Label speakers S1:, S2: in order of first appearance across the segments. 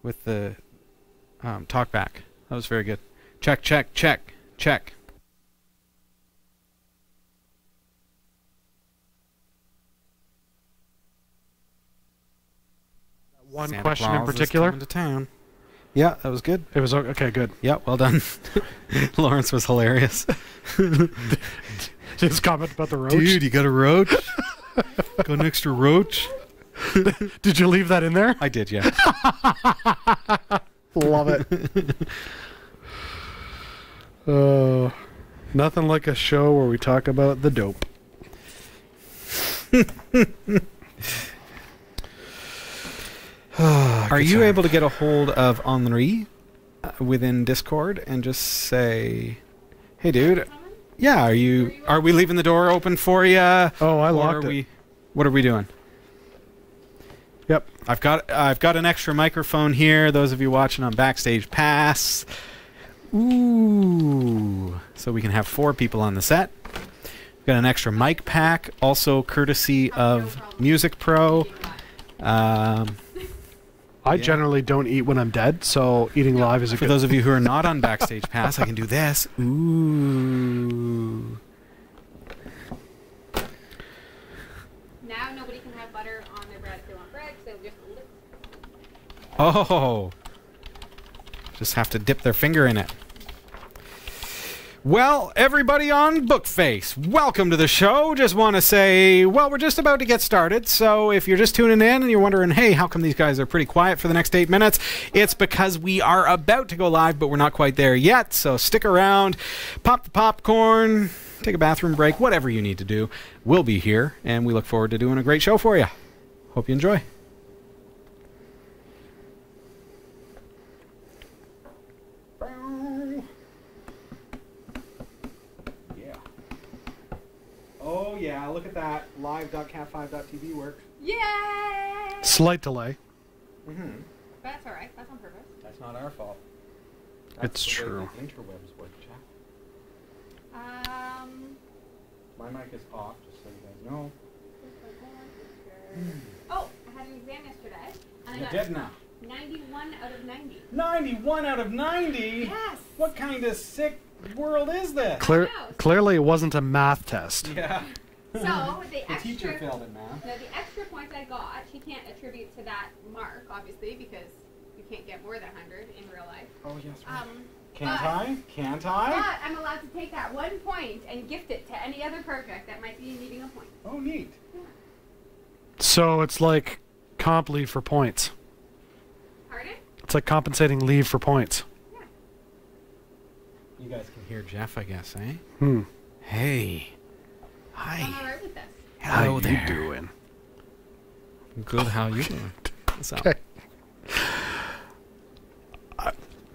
S1: with the talk back. That was very good. Check, check, check, check.
S2: One
S1: Santa
S2: question
S1: Claus
S2: in particular?
S1: is coming to town. Yeah, that was good.
S2: It was okay, good.
S1: Yeah, well done. Lawrence was hilarious.
S2: Just comment about the roach.
S1: Dude, you got a roach? Got an extra roach?
S2: Did you leave that in there?
S1: I did, yeah.
S2: Love it. Nothing like a show where we talk about the dope.
S1: Are you able to get a hold of Henri within Discord and just say, "Hey, dude, yeah, are we leaving the door open for you?
S2: Oh, I locked it.
S1: What are we doing?"
S2: Yep.
S1: I've got an extra microphone here. Those of you watching on Backstage Pass. Ooh. So we can have 4 people on the set. We've got an extra mic pack, also courtesy of Music Pro.
S2: I generally don't eat when I'm dead, so eating live is a
S1: For
S2: good...
S1: those of you who are not on Backstage Pass, I can do this. Ooh.
S3: Now nobody can have butter on their bread if they want bread, so just lick.
S1: Oh. Just have to dip their finger in it. Well, everybody on Bookface, welcome to the show. Just want to say, well, we're just about to get started, so if you're just tuning in and you're wondering, hey, how come these guys are pretty quiet for the next 8 minutes? It's because we are about to go live, but we're not quite there yet, so stick around, pop the popcorn, take a bathroom break, whatever you need to do. We'll be here, and we look forward to doing a great show for you. Hope you enjoy. Oh yeah, look at that. Live.cat5.tv works.
S3: Yay!
S2: Slight delay.
S1: Mm-hmm.
S3: That's alright. That's on purpose.
S1: That's not our fault.
S2: It's
S1: the way
S2: true.
S1: the interwebs work, Jack. My mic is off, just so you guys know.
S3: Oh, I had an exam yesterday, and I
S1: You're
S3: got
S1: dead now.
S3: 91 out of 90.
S1: 91 out of 90?
S3: Yes!
S1: What kind of sick world is this?
S2: Clearly it wasn't a math test.
S1: Yeah.
S3: So,
S1: The teacher failed in math.
S3: No, the extra points I got, she can't attribute to that mark, obviously, because you can't get more than 100 in real life.
S1: Oh, yes, right. Can't I? Can't I?
S3: But I'm allowed to take that 1 point and gift it to any other project that might be needing a point.
S1: Oh, neat.
S3: Yeah.
S2: So it's like comp leave for points.
S3: Pardon?
S2: It's like compensating leave for points.
S3: Yeah.
S1: You guys can hear Jeff, I guess, eh?
S2: Hmm.
S1: Hey.
S3: I'm
S1: Hi.
S3: alright with this.
S1: Hello
S2: How
S1: there.
S2: you doing?
S1: Good, how you doing? What's up?
S2: Okay.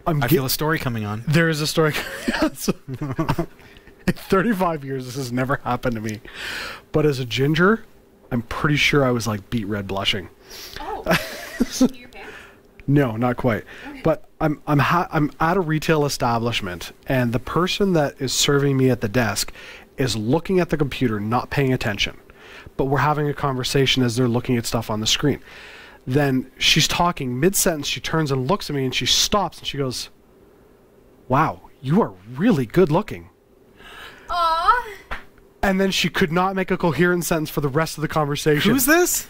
S1: I feel a story coming on.
S2: There is a story. In 35 years, this has never happened to me. But as a ginger, I'm pretty sure I was like beet red blushing.
S3: Oh. To your pants?
S2: No, not quite.
S3: Okay.
S2: But I'm at a retail establishment, and the person that is serving me at the desk is looking at the computer, not paying attention. But we're having a conversation as they're looking at stuff on the screen. Then she's talking mid-sentence, she turns and looks at me, and she stops, and she goes, "Wow, you are really good looking."
S3: Aww.
S2: And then she could not make a coherent sentence for the rest of the conversation.
S1: Who's this?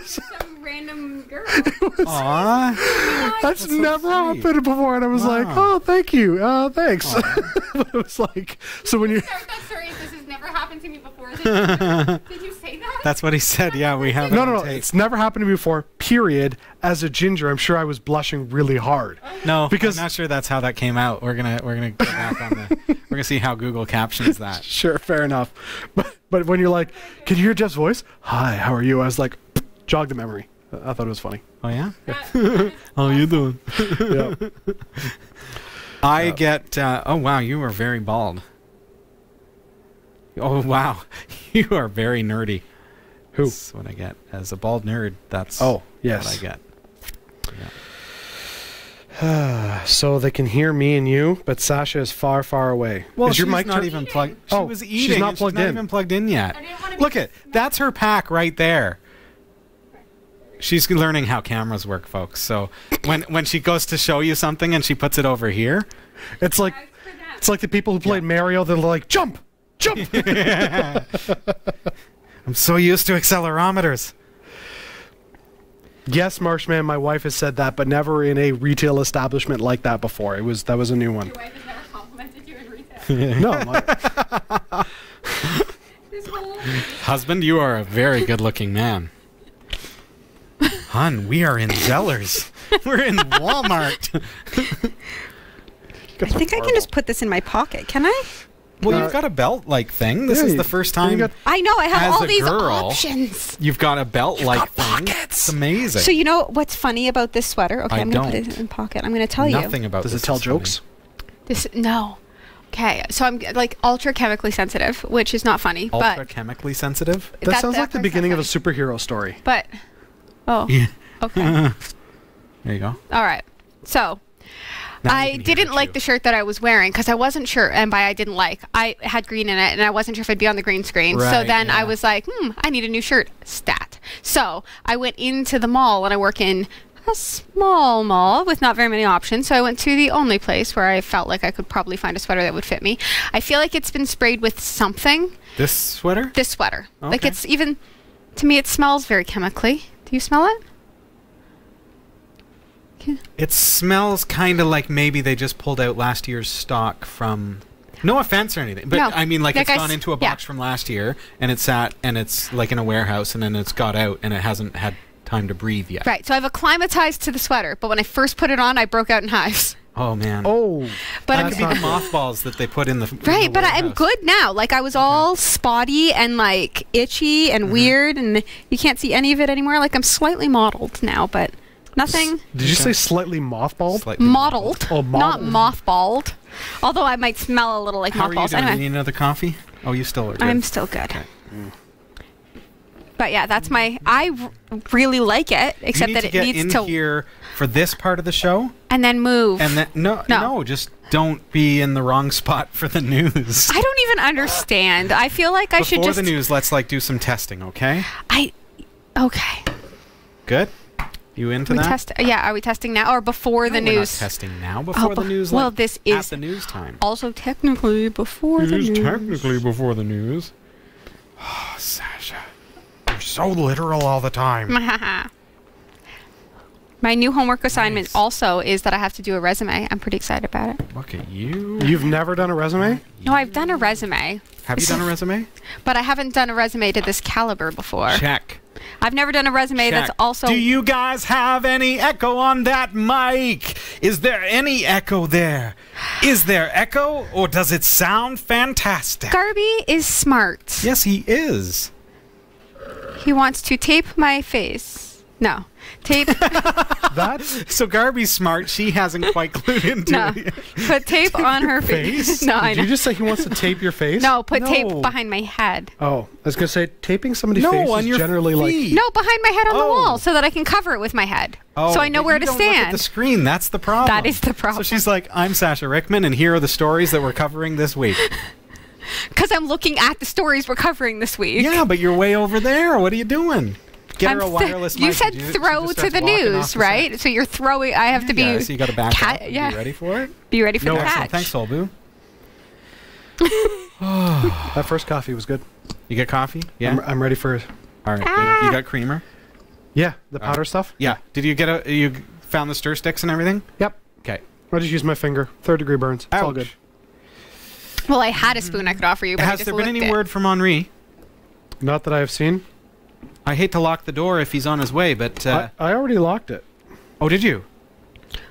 S3: Some random girl.
S1: Aww.
S2: That's
S1: so
S2: never
S1: sweet.
S2: happened before, and I was like,
S1: Wow.
S2: "Oh, thank you, thanks." But it was like, so when you
S3: Start that story. This has never happened to me before. Did you say that?
S1: That's what he said. Yeah, we have it
S2: no,
S1: on
S2: no, no,
S1: tape.
S2: it's never happened to me before. Period. As a ginger, I'm sure I was blushing really hard.
S1: No,
S2: Because-
S1: I'm not sure that's how that came out. We're gonna go back on the. We're gonna see how Google captions that.
S2: Sure, fair enough. But when you're like, "Can you hear Jeff's voice? Hi, how are you?" I was like, jog the memory. I thought it was funny.
S1: Oh yeah.
S3: That
S1: How you doing?
S2: Yeah.
S1: I get. Oh wow, you are very bald. Oh wow, you are very nerdy.
S2: Who?
S1: That's what I get as a bald nerd. That's
S2: Oh, yes.
S1: what I get.
S2: So they can hear me and you, but Sasha is far, far away.
S1: Well,
S2: is your
S1: she's
S2: mic
S1: not
S2: tur-
S1: even plugged. She
S2: Oh,
S1: was
S2: she's
S1: eating.
S2: not
S1: and
S2: plugged
S1: she's not
S2: in.
S1: even plugged in yet.
S3: I didn't want to be
S1: Look at that's her pack right there. She's learning how cameras work, folks. So when she goes to show you something and she puts it over here,
S2: It's like the people who played Mario. They're like, jump, jump.
S1: I'm so used to accelerometers.
S2: Yes, Marshman, my wife has said that, but never in a retail establishment like that before. That was a new one.
S3: Your wife has never complimented you in retail.
S2: No,
S3: This whole
S1: Husband, you are a very good-looking man. Hun, we are in Zellers. We're in Walmart.
S4: I think I can just put this in my pocket. Can I?
S1: Well, you've got a belt-like thing. This is the first time
S4: I know. I have
S1: as
S4: all
S1: a
S4: these
S1: girl,
S4: options.
S1: you've got a belt-like thing. It's amazing.
S4: So you know what's funny about this sweater? Okay,
S1: I
S4: I'm gonna
S1: don't.
S4: put it in pocket. I'm gonna tell you.
S1: Nothing about
S2: does
S1: this
S2: it tell
S1: is funny.
S2: jokes?
S3: This no. Okay, so I'm like ultra chemically sensitive, which is not funny,
S1: Ultra chemically sensitive?
S2: That sounds like the
S3: part's
S2: beginning
S3: not
S2: of a
S3: funny.
S2: superhero story.
S3: But oh,
S1: Yeah.
S3: okay,
S1: There you go.
S3: all right. So
S1: Now you
S3: I
S1: can hear
S3: didn't
S1: it
S3: like
S1: chew.
S3: the shirt that I was wearing because I wasn't sure, and by I didn't like, I had green in it, and I wasn't sure if I'd be on the green screen. So
S1: Right,
S3: then I
S1: yeah.
S3: was like, I need a new shirt. Stat. So I went into the mall, and I work in a small mall with not very many options. So I went to the only place where I felt like I could probably find a sweater that would fit me. I feel like it's been sprayed with something.
S1: This sweater?
S3: This sweater, like
S1: Okay.
S3: it's even, to me, it smells very chemically. Do you smell it?
S1: It smells kind of like maybe they just pulled out last year's stock from... No offense or anything, but
S3: No.
S1: I mean, like
S3: Like
S1: it's
S3: I
S1: gone
S3: s-
S1: into a
S3: yeah.
S1: box from last year, and it's sat, and it's like in a warehouse, and then it's got out, and it hasn't had time to breathe yet.
S3: Right. So I've acclimatized to the sweater, but when I first put it on, I broke out in hives.
S1: Oh man.
S2: Oh,
S3: But
S1: that
S3: I'm
S1: could be the mothballs that they put in the
S3: right, but I'm good now. Like I was all spotty and like itchy and weird, and you can't see any of it anymore. Like I'm slightly mottled now, but nothing
S2: did you say slightly mothballed?
S1: Slightly
S3: mottled,
S2: Oh,
S3: not
S2: mottled.
S3: mothballed. Although I might smell a little like
S1: How are you
S3: mothballs.
S1: doing? Do you
S3: Anyway,
S1: need another coffee? Oh, you still are good.
S3: I'm still good.
S1: Okay.
S3: But yeah, that's my. I really like it,
S1: You
S3: except
S1: need
S3: that
S1: to
S3: it
S1: get
S3: needs
S1: in
S3: to
S1: here for this part of the show,
S3: and then move.
S1: and then no, just don't be in the wrong spot for the news.
S3: I don't even understand. I feel like I should
S1: Before
S3: just.
S1: the news, let's like do some testing, okay?
S3: Okay.
S1: Good. You into
S3: We
S1: that?
S3: test. Yeah, are we testing now or before
S1: No,
S3: the
S1: we're not
S3: news?
S1: testing now. Before the
S3: bu-
S1: news.
S3: well,
S1: like,
S3: this
S1: at
S3: is
S1: the news time.
S3: Also, technically, before the news.
S1: technically before the news. Oh, Sasha, you're so literal all the time.
S3: My new homework assignment
S1: Nice.
S3: also is that I have to do a resume. I'm pretty excited about it.
S1: Look at you.
S2: You've never done a resume?
S3: No, I've done a resume,
S1: Have you done a resume?
S3: but I haven't done a resume to this caliber before.
S1: Check.
S3: I've never done a resume that's
S1: Check.
S3: also.
S1: Do you guys have any echo on that mic? Is there any echo there? Is there echo, or does it sound fantastic?
S3: Garby is smart.
S1: Yes, he is.
S3: He wants to tape my face. No. Tape.
S2: That's
S1: So Garby's smart. She hasn't quite clued into
S3: No.
S1: it.
S3: Put tape on her
S1: face?
S3: face. No, I
S2: Did you
S3: know.
S2: just say he wants to tape your face?
S3: No, put
S1: No.
S3: tape behind my head.
S2: Oh, I was gonna say taping somebody's
S1: No,
S2: face
S1: on
S2: is
S1: your
S2: generally
S1: feet.
S3: No, behind my head on the
S1: Oh.
S3: wall so that I can cover it with my head.
S1: Oh,
S3: so I know
S1: but
S3: where
S1: you
S3: to
S1: don't look at
S3: stand.
S1: the screen. That's the problem.
S3: That is the problem.
S1: So she's like, I'm Sasha Rickman, and here are the stories that we're covering this week.
S3: Because I'm looking at the stories we're covering this week.
S1: Yeah, but you're way over there. What are you doing? Get her a
S3: I'm
S1: wireless
S3: you
S1: mic.
S3: said
S1: She
S3: throw
S1: just
S3: to
S1: starts
S3: the
S1: walking off
S3: news,
S1: the
S3: right?
S1: side.
S3: So you're throwing. I have to be.
S1: Yeah, so you got to back up.
S3: yeah.
S1: Be ready for it?
S3: Be ready for the
S1: Excellent.
S3: catch.
S1: Thanks, Olbu.
S2: That first coffee was good.
S1: You get coffee? Yeah.
S2: I'm ready for.
S1: All right.
S3: Ah.
S1: Good. You got creamer?
S2: Yeah, the powder stuff.
S1: Yeah. Did you get a? You found the stir sticks and everything?
S2: Yep.
S1: Okay.
S2: I just used my finger. 3rd-degree burns. It's all
S1: Ouch.
S2: good.
S3: Well, I had a spoon I could offer you, but I
S1: Has
S3: just
S1: there been
S3: licked
S1: any
S3: it.
S1: word from Henri?
S2: Not that I have seen.
S1: I hate to lock the door if he's on his way, but
S2: I already locked it,
S1: oh, did you?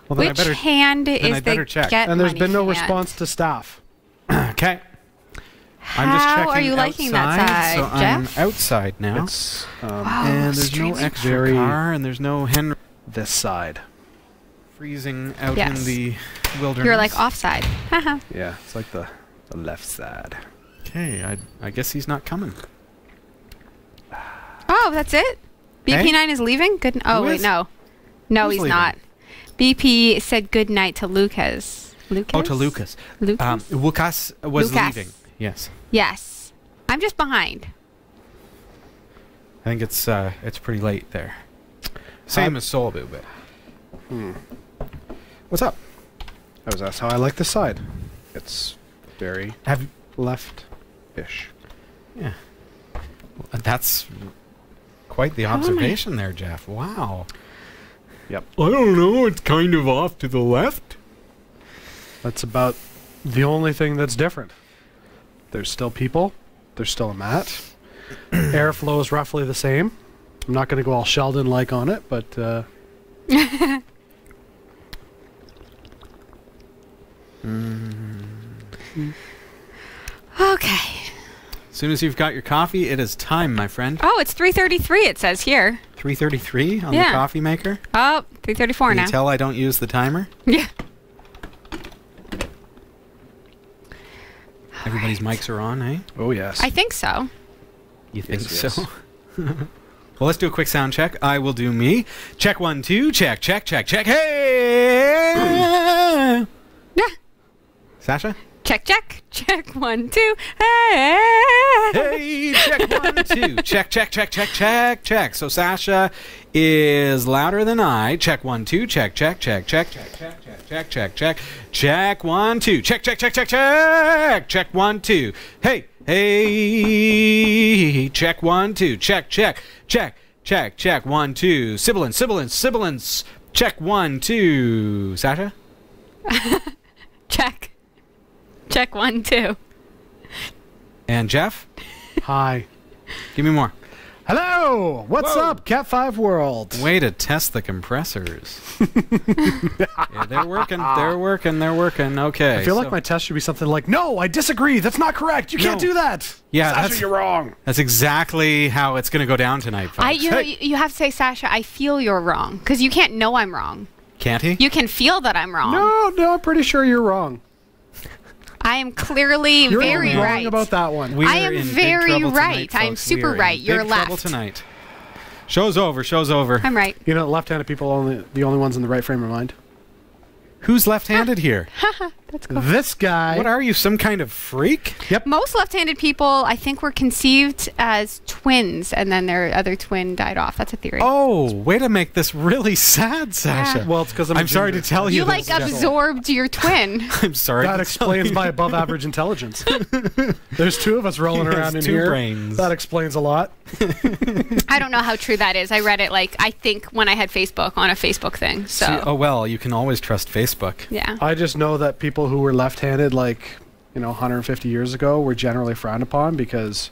S1: Well, then
S3: Which
S1: I better.
S3: hand
S1: I
S3: is
S1: better
S3: the
S1: check.
S3: get
S2: and there's
S3: money
S2: been no
S3: hand?
S2: response to staff.
S1: Okay. I'm just
S3: How
S1: checking
S3: are you liking
S1: outside,
S3: that
S1: so
S3: side, Jeff?
S1: I'm outside now.
S2: It's
S3: Wow,
S1: And there's no
S3: extremely-
S1: extra
S2: Very-
S1: car, and there's no Henry
S2: this side.
S1: freezing out
S3: Yes.
S1: in the wilderness.
S3: You're like offside. Haha.
S2: Yeah, it's like the left side.
S1: Okay, I guess he's not coming.
S3: Oh, that's it? BP9 is leaving? Good. Oh,
S1: Who
S3: wait,
S1: is?
S3: no. No,
S1: Who's
S3: he's
S1: leaving?
S3: not. BP said good night to Lucas. Lucas?
S1: Oh, to Lucas.
S3: Lucas?
S1: Lucas was
S3: Lucas.
S1: leaving. Yes.
S3: Yes. I'm just behind.
S1: I think it's pretty late there. Same as Solbu, but... What's up?
S2: I was asked how I like this side. It's very
S1: Have
S2: left-ish.
S1: Yeah. That's quite the observation there, Jeff. Wow.
S2: Yep.
S1: I don't know. It's kind of off to the left.
S2: That's about the only thing that's different. There's still people. There's still a mat. Airflow is roughly the same. I'm not going to go all Sheldon-like on it, but...
S3: Okay.
S1: As soon as you've got your coffee, it is time, my friend.
S3: Oh, it's 3:33. It says here.
S1: 3:33 on
S3: Yeah.
S1: the coffee maker.
S3: Oh, 3:34
S1: Can
S3: now.
S1: you tell I don't use the timer?
S3: Yeah.
S1: Everybody's mics are on, eh?
S2: Oh, yes.
S3: I think so.
S1: You think
S2: Yes,
S1: so?
S2: yes.
S1: Well, let's do a quick sound check. I will do me. Check 1, 2. Check, check, check, check. Hey!
S3: Yeah.
S1: Sasha?
S3: Check, check. Check 1, 2. Hey.
S1: Hey, check 1, 2. Check, check, check, check, check, check. So Sasha is louder than I. Check 1, 2. Check, check, check, check, check, check, check, check, check, check. Check 1, 2. Check, check, check, check, check. Check 1, 2. Hey, hey. Check 1, 2. Check, check, check, check, check. 1, 2. Sibilance, sibilance, sibilance. Check 1, 2. Sasha?
S3: Check. Check 1, 2.
S1: And Jeff?
S2: Hi.
S1: Give me more.
S2: Hello! What's
S1: Whoa.
S2: up, Cat5 World?
S1: Way to test the compressors. Yeah, they're working. They're working. They're working. Okay.
S2: I feel like my test should be something like, no, I disagree. That's not correct. You can't
S1: No.
S2: do that.
S1: Yeah,
S2: Sasha,
S1: that's-
S2: you're wrong.
S1: That's exactly how it's going to go down tonight, folks.
S3: You have to say, Sasha, I feel you're wrong. Because you can't know I'm wrong.
S1: Can't he?
S3: You can feel that I'm wrong.
S2: No, I'm pretty sure you're wrong.
S3: I am clearly
S2: You're
S3: very
S2: wrong
S3: right.
S2: about that one.
S1: We
S3: I
S1: are
S3: am
S1: in big
S3: very
S1: trouble
S3: right.
S1: tonight,
S3: I'm
S1: folks.
S3: super
S1: We are in
S3: right. You're
S1: big trouble
S3: left.
S1: tonight. Show's over. Show's over.
S3: I'm right.
S2: You know, left-handed people are the only ones in the right frame of mind.
S1: Who's left-handed here?
S3: That's cool.
S2: This guy.
S1: What are you, some kind of freak?
S3: Most left-handed people, I think, were conceived as twins, and then their other twin died off. That's a theory.
S1: Oh, way to make this really sad, Sasha.
S3: Yeah.
S2: Well, it's because
S1: I'm sorry to tell you
S3: you like
S1: this, Jeff.
S3: absorbed your twin.
S1: I'm sorry.
S2: That
S1: to
S2: explains
S1: tell
S2: my
S1: you.
S2: above-average intelligence. There's two of us rolling
S1: He has
S2: around in
S1: two
S2: here.
S1: brains.
S2: That explains a lot.
S3: I don't know how true that is. I read it I think when I had Facebook on a Facebook thing. So
S1: See, oh well, you can always trust Facebook.
S3: yeah.
S2: I just know that people who were left-handed, 150 years ago, were generally frowned upon because,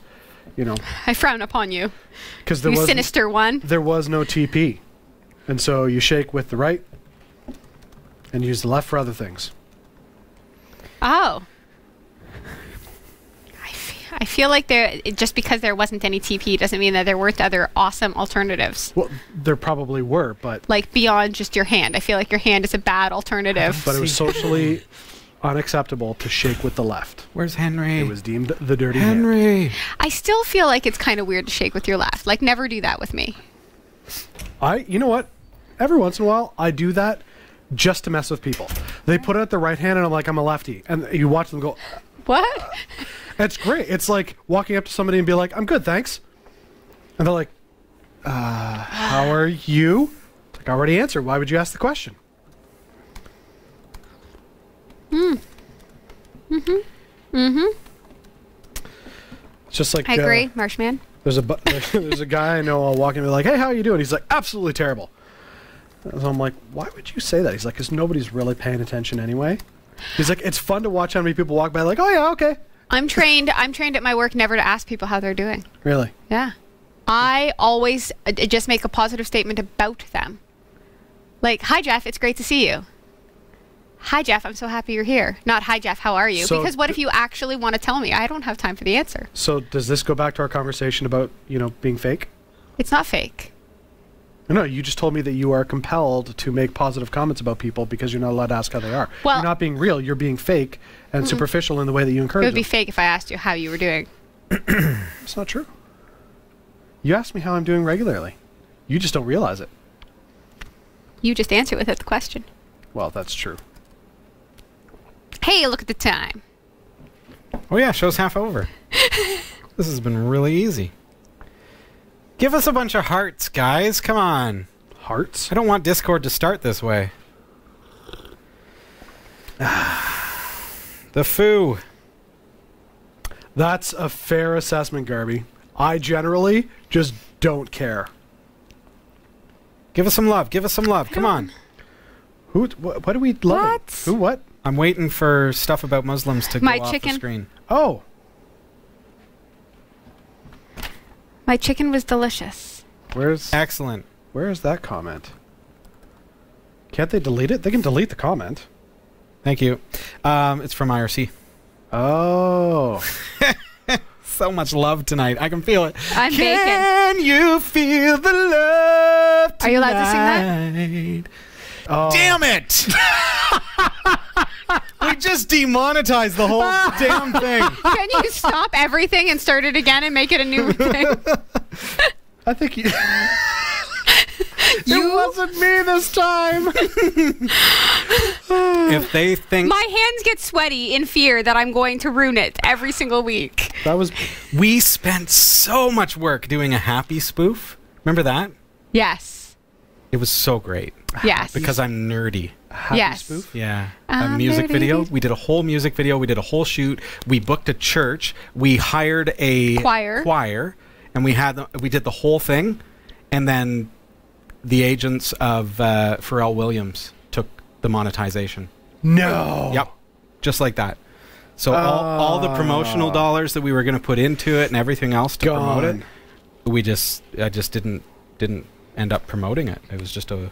S3: I frown upon you.
S2: because
S3: You sinister one.
S2: there was no TP, and so you shake with the right and use the left for other things.
S3: Oh. I feel like just because there wasn't any TP doesn't mean that there weren't other awesome alternatives.
S2: Well, there probably were, but
S3: Like beyond just your hand. I feel like your hand is a bad alternative.
S2: it was socially unacceptable to shake with the left.
S1: Where's Henry?
S2: It was deemed the dirty hand.
S1: Henry.
S3: I still feel like it's kind of weird to shake with your left. Like never do that with me.
S2: You know what? Every once in a while, I do that just to mess with people. They put out the right hand, and I'm like, I'm a lefty, and you watch them go.
S3: What?
S2: It's great. It's like walking up to somebody and be like, I'm good, thanks. And they're like, how are you? It's like, I already answered. Why would you ask the question? It's just like...
S3: I agree, Marshman.
S2: There's a guy I know, I'll walk in and be like, hey, how are you doing? He's like, absolutely terrible. So I'm like, why would you say that? He's like, because nobody's really paying attention anyway. He's like, it's fun to watch how many people walk by like, oh yeah, okay.
S3: I'm trained at my work never to ask people how they're doing.
S2: Really?
S3: Yeah. I always just make a positive statement about them. Like, hi, Jeff, it's great to see you. Hi, Jeff, I'm so happy you're here. Not, hi, Jeff, how are you?
S2: So
S3: because what if you actually want to tell me? I don't have time for the answer.
S2: So does this go back to our conversation about, being fake?
S3: It's not fake.
S2: No, you just told me that you are compelled to make positive comments about people because you're not allowed to ask how they are.
S3: Well-
S2: you're not being real. You're being fake and superficial in the way that you
S3: It
S2: encourage
S3: would be
S2: them.
S3: fake if I asked you how you were doing.
S2: It's not true. You ask me how I'm doing regularly. You just don't realize it.
S3: You just answer without the question.
S2: Well, that's true.
S3: Hey, look at the time.
S1: Oh yeah, show's half over. This has been really easy. Give us a bunch of hearts, guys. Come on.
S2: Hearts?
S1: I don't want Discord to start this way. The foo.
S2: That's a fair assessment, Garby. I generally just don't care.
S1: Give us some love. Give us some love. Come on.
S2: What are we loving?
S3: What?
S2: Who, what?
S1: I'm waiting for stuff about Muslims to
S3: My
S1: go off
S3: chicken.
S1: the screen.
S2: Oh.
S3: My chicken was delicious.
S1: Excellent.
S2: Where is that comment? Can't they delete it? They can delete the comment.
S1: Thank you. It's from IRC.
S2: Oh.
S1: So much love tonight. I can feel it.
S3: I'm
S1: Can you feel the love tonight?
S3: Are you allowed to sing that?
S2: Oh.
S1: Damn it! We just demonetized the whole damn thing.
S3: Can you stop everything and start it again and make it a new thing?
S2: I think you... It wasn't me this time.
S1: If they think
S3: My hands get sweaty in fear that I'm going to ruin it every single week.
S2: That was...
S1: we spent so much work doing a happy spoof, remember that?
S3: Yes.
S1: It was so great
S3: Yes.
S1: because I'm nerdy.
S2: Happy
S3: Yes.
S2: spoof?
S1: Yeah, a
S3: I'm
S1: music
S3: nerdy.
S1: video. We did a whole music video. We did a whole shoot. We booked a church. We hired a
S3: Choir.
S1: and we did the whole thing, and then the agents of Pharrell Williams took the monetization.
S2: No.
S1: Yep, just like that. So all the promotional dollars that we were going to put into it and everything else to promote it, I just didn't end up promoting it. It was just a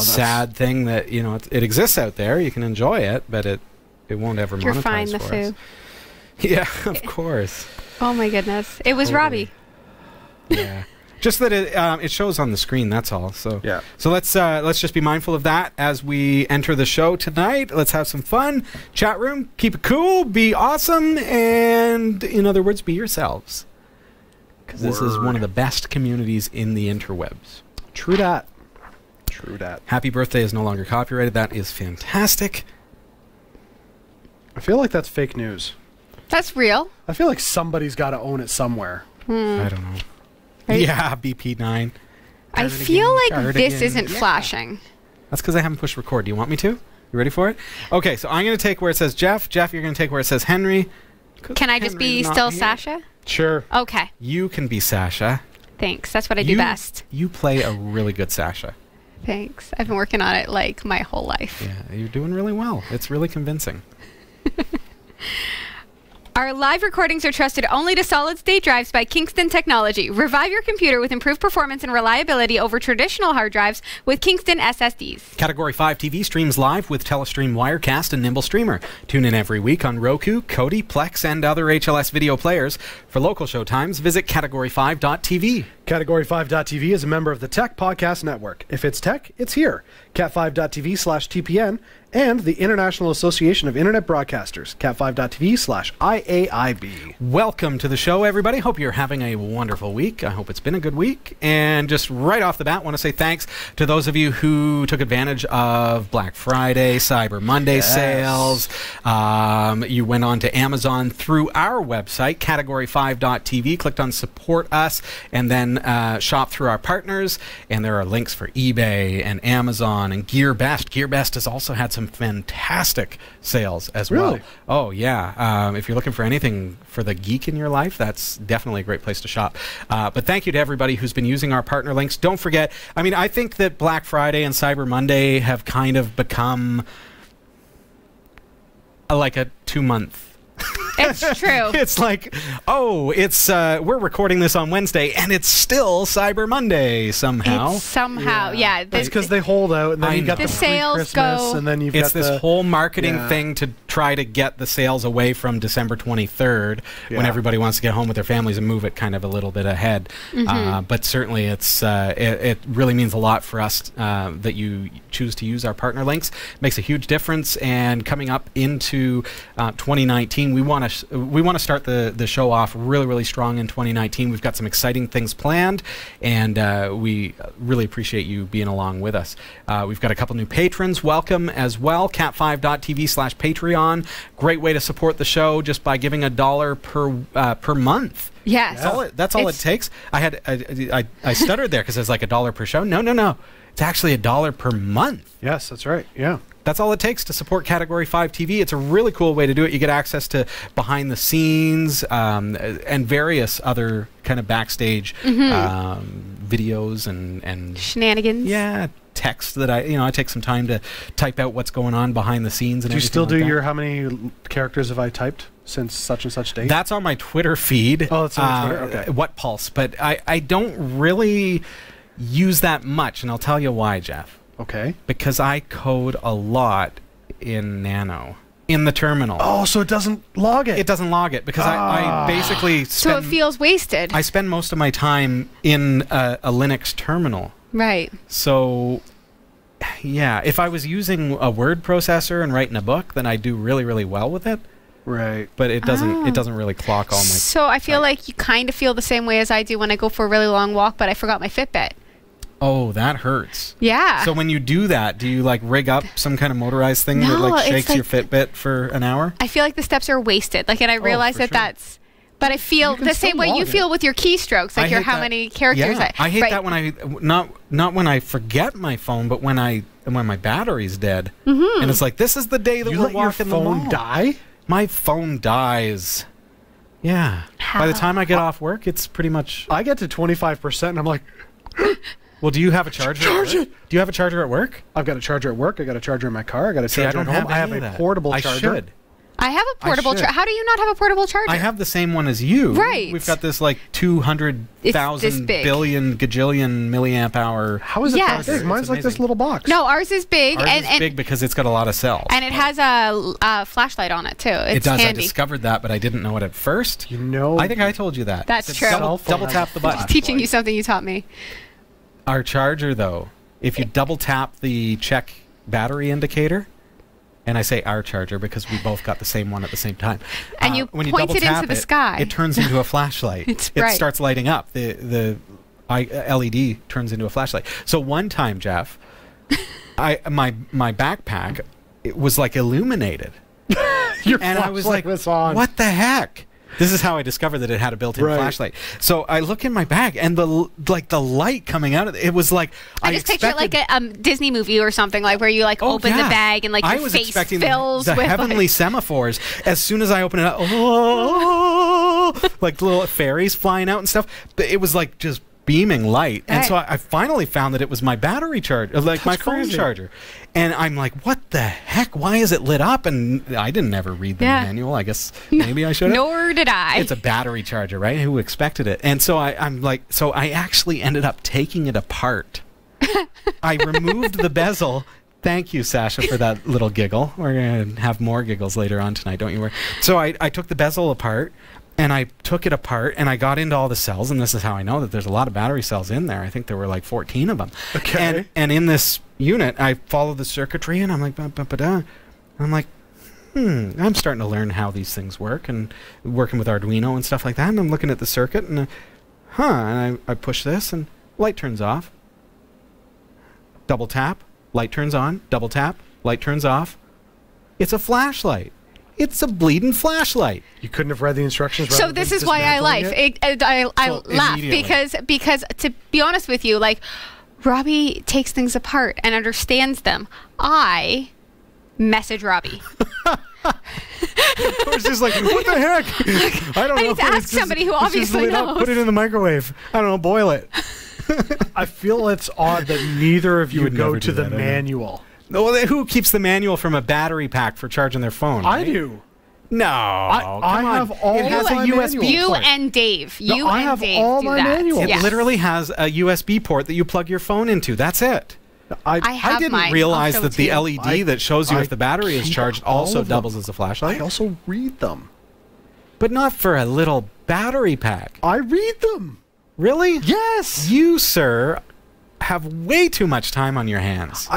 S1: sad thing that it exists out there. You can enjoy it, but it won't ever
S3: You're
S1: monetize
S3: fine, the
S1: for
S3: foo.
S1: us. Yeah, of course.
S3: Oh my goodness. It was
S1: Totally.
S3: Robbie.
S1: Yeah. Just that it shows on the screen. That's all. So
S2: Yeah.
S1: So let's just be mindful of that as we enter the show tonight. Let's have some fun. Chat room. Keep it cool. Be awesome. And in other words, be yourselves. Because this is one of the best communities in the interwebs.
S2: True that. True that.
S1: Happy birthday is no longer copyrighted. That is fantastic.
S2: I feel like that's fake news.
S3: That's real.
S2: I feel like somebody's got to own it somewhere.
S1: I don't know.
S3: Right.
S1: Yeah, BP9.
S3: I feel like this
S1: Cardigan.
S3: isn't
S1: Yeah.
S3: flashing.
S1: That's because I haven't pushed record. Do you want me to? You ready for it? Okay, so I'm going to take where it says Jeff. Jeff, you're going to take where it says Henry.
S3: Can I just be
S1: Henry's not
S3: still
S1: here.
S3: Sasha?
S2: Sure.
S3: Okay.
S1: You can be Sasha.
S3: Thanks. That's what I do best.
S1: You play a really good Sasha.
S3: Thanks. I've been working on it like my whole life.
S1: Yeah, you're doing really well. It's really convincing.
S3: Our live recordings are trusted only to solid-state drives by Kingston Technology. Revive your computer with improved performance and reliability over traditional hard drives with Kingston SSDs.
S1: Category 5 TV streams live with Telestream Wirecast and Nimble Streamer. Tune in every week on Roku, Kodi, Plex, and other HLS video players. For local show times, visit category5.tv.
S2: Category5.tv is a member of the Tech Podcast Network. If it's tech, it's here. Cat5.tv/TPN and the International Association of Internet Broadcasters. Cat5.tv/IAIB.
S1: Welcome to the show, everybody. Hope you're having a wonderful week. I hope it's been a good week. And just right off the bat, want to say thanks to those of you who took advantage of Black Friday, Cyber Monday sales. You went on to Amazon through our website, category5.tv, clicked on Support Us, and then shop through our partners. And there are links for eBay and Amazon and GearBest. GearBest has also had some fantastic sales as well.
S2: Really?
S1: Oh, yeah. If you're looking for anything for the geek in your life, that's definitely a great place to shop. But thank you to everybody who's been using our partner links. Don't forget, I mean, I think that Black Friday and Cyber Monday have kind of become like a 2-month.
S3: It's true.
S1: It's like, oh, it's we're recording this on Wednesday, and it's still Cyber Monday somehow.
S3: It's somehow, yeah.
S2: That's because they hold out, and then
S1: I
S2: you got
S1: know.
S2: the
S3: The sales
S2: pre-Christmas,
S3: go-
S2: and then you've
S1: It's
S2: got
S1: this
S2: the
S1: whole marketing
S2: yeah.
S1: thing to try to get the sales away from December 23rd when
S2: Yeah.
S1: everybody wants to get home with their families and move it kind of a little bit ahead. But certainly it really means a lot for us that you choose to use our partner links. Makes a huge difference. And coming up into 2019, we want to start the show off really strong in 2019. We've got some exciting things planned, and we really appreciate you being along with us. We've got a couple new patrons. Welcome as well. cat5.tv/Patreon. Great way to support the show just by giving $1 per month.
S3: Yes.
S1: That's all it takes. I stuttered there because it's like $1 per show. No. It's actually $1 per month.
S2: Yes, that's right. Yeah.
S1: That's all it takes to support Category 5 TV. It's a really cool way to do it. You get access to behind the scenes and various other kind of backstage videos and
S3: Shenanigans.
S1: yeah, text that I take some time to type out what's going on behind the scenes. And
S2: Do you
S1: everything
S2: still
S1: like
S2: do
S1: that.
S2: your how many characters have I typed since such and such date?
S1: That's on my Twitter feed.
S2: Oh, that's on Twitter? Okay.
S1: What Pulse? But I don't really use that much, and I'll tell you why, Jeff.
S2: Okay.
S1: Because I code a lot in Nano in the terminal.
S2: Oh, so it doesn't log it.
S1: It doesn't log it because I basically
S3: So it feels wasted.
S1: I spend most of my time in a Linux terminal.
S3: Right.
S1: So, yeah, if I was using a word processor and writing a book, then I do really, really well with it.
S2: Right.
S1: But it doesn't.
S3: Oh.
S1: It doesn't really clock all my.
S3: So I feel like you kind of feel the same way as I do when I go for a really long walk, but I forgot my Fitbit.
S1: Oh, that hurts.
S3: Yeah.
S1: So when you do that, do you like rig up some kind of motorized thing that
S3: No,
S1: like
S3: it's
S1: shakes your Fitbit for an hour?
S3: I feel like the steps are wasted. Like, and I realize
S1: for
S3: that
S1: sure.
S3: that's. But I feel
S2: You can
S3: the same
S2: still
S3: way you
S2: log
S3: feel with your keystrokes, like
S1: I
S3: your
S1: hate
S3: how
S1: that.
S3: many characters.
S1: Yeah, I hate
S3: right.
S1: that when I not when I forget my phone, but when my battery's dead, and it's like this is the day that
S2: You
S1: we're
S2: let your
S1: walking the
S2: phone
S1: mall.
S2: die?
S1: My phone dies. Yeah. By the
S3: How?
S1: time I get off work, it's pretty much.
S2: I get to 25% and I'm like,
S1: Well, do you have a charger?
S2: Charge
S1: at work?
S2: it!
S1: Do you have a charger at work?
S2: I've got a charger at work, I got a charger in my car, I got a
S1: See, I
S2: charger
S1: don't
S2: at home.
S1: have
S2: I have
S1: any of
S2: a
S1: that.
S2: portable
S1: I
S2: charger.
S1: should.
S3: I have a portable
S1: should.
S3: charger. How do you not have a portable charger?
S1: I have the same one as you.
S3: Right.
S1: We've got this like
S3: It's
S1: 200,000
S3: this big.
S1: billion gajillion milliamp hour.
S2: How is it
S3: Yes.
S2: that big?
S1: It's
S2: Mine's like this
S1: amazing.
S2: little box.
S3: No, ours is big,
S1: Ours
S3: and
S1: is big because it's got a lot of cells.
S3: and it has a flashlight on it too. It's
S1: It does.
S3: handy.
S1: I discovered that, but I didn't know it at first.
S2: You know,
S1: I think I told you that.
S3: That's
S1: It's
S3: true.
S1: Double,
S2: Cell phone
S1: double
S2: has
S1: tap
S2: a
S1: the button.
S3: Teaching you something you taught me.
S1: Our charger, though, if you double tap the check battery indicator, and I say our charger because we both got the same one at the same time.
S3: And you
S1: when
S3: point
S1: double
S3: it into
S1: tap
S3: the sky.
S1: It turns into a flashlight.
S3: It's
S1: It
S3: bright.
S1: starts lighting up. The LED turns into a flashlight. So one time, Jeff, my backpack, it was like illuminated.
S2: your
S1: And I was
S2: flashlight
S1: like,
S2: was on.
S1: what the heck? This is how I discovered that it had a built-in
S2: Right.
S1: flashlight. So I look in my bag, and the light coming out of it was like
S3: I just picture it like a Disney movie or something, like where you like open the bag and like
S1: I
S3: your
S1: was
S3: face
S1: expecting
S3: fills
S1: the
S3: with
S1: heavenly
S3: like,
S1: semaphores. As soon as I open it up, oh, like little fairies flying out and stuff. But it was like just beaming light, and so
S3: Right.
S1: I finally found that it was my battery charger, like my
S2: That's
S1: phone
S2: crazy.
S1: charger. And I'm like, what the heck? Why is it lit up? And I didn't ever read the
S3: Yeah.
S1: manual. I guess maybe I should have.
S3: Nor did I.
S1: It's a battery charger, right? Who expected it? And so I'm like, so I actually ended up taking it apart. I removed the bezel. Thank you, Sasha, for that little giggle. We're going to have more giggles later on tonight, don't you worry. So I took the bezel apart, and I took it apart, and I got into all the cells, and this is how I know that there's a lot of battery cells in there. I think there were like 14 of them.
S2: Okay.
S1: And in this unit, I followed the circuitry, and I'm like, ba-ba-ba-da. I'm like, I'm starting to learn how these things work, and working with Arduino and stuff like that, and I'm looking at the circuit, and and I push this, and light turns off. Double tap, light turns on. Double tap, light turns off. It's a flashlight. It's a bleeding flashlight.
S2: You couldn't have read the instructions.
S3: So
S2: rather
S3: this
S2: than
S3: is why I
S2: dismantling
S3: laugh.
S2: it?
S3: I
S1: So
S3: laugh
S1: immediately.
S3: because to be honest with you, like Robbie takes things apart and understands them. I message Robbie.
S1: I was just like, what the heck? I don't
S3: I
S1: know.
S3: need to ask somebody who
S1: it's just
S3: obviously
S1: lit up.
S3: knows.
S1: Put it in the microwave. I don't know. Boil it.
S2: I feel it's odd that neither of you
S1: would
S2: go
S1: never
S2: to
S1: do
S2: the
S1: that, I know.
S2: manual.
S1: No, who keeps the manual from a battery pack for charging their phone?
S2: I
S1: right?
S2: do.
S1: No,
S2: I
S1: come on.
S2: have all
S1: It has
S2: of
S1: a
S2: my
S1: USB
S2: manual.
S3: You
S1: port.
S3: and Dave.
S2: No,
S3: You
S2: I
S3: and
S2: have
S3: Dave
S2: all
S3: do
S2: my
S3: that.
S2: manuals.
S1: It
S3: Yes.
S1: literally has a USB port that you plug your phone into. That's it.
S3: I
S1: I
S3: have
S1: didn't
S3: mine.
S1: realize
S3: I'll show
S1: that
S3: it
S1: the
S3: to you.
S1: LED that shows you
S2: I
S1: if the battery is
S2: keep
S1: charged
S2: all
S1: also
S2: of them.
S1: doubles as a flashlight.
S2: I also read them.
S1: But not for a little battery pack.
S2: I read them.
S1: Really?
S2: Yes.
S1: You, sir, have way too much time on your hands.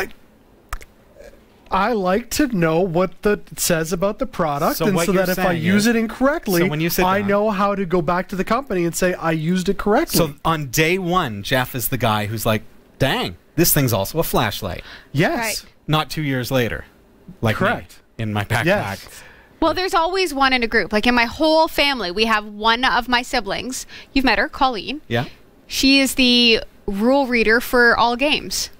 S2: I like to know what it says about the product,
S1: So
S2: and
S1: what
S2: so
S1: you're
S2: that if I
S1: saying
S2: use
S1: is-
S2: it incorrectly,
S1: So when you sit
S2: I
S1: down-
S2: know how to go back to the company and say I used it correctly.
S1: So on day one, Jeff is the guy who's like, dang, this thing's also a flashlight.
S2: yes,
S3: Right.
S1: Not 2 years later. Like
S2: Correct.
S1: me, in my backpack.
S2: Yes.
S3: Well, there's always one in a group. Like in my whole family, we have one of my siblings. You've met her, Colleen.
S1: Yeah.
S3: She is the rule reader for all games.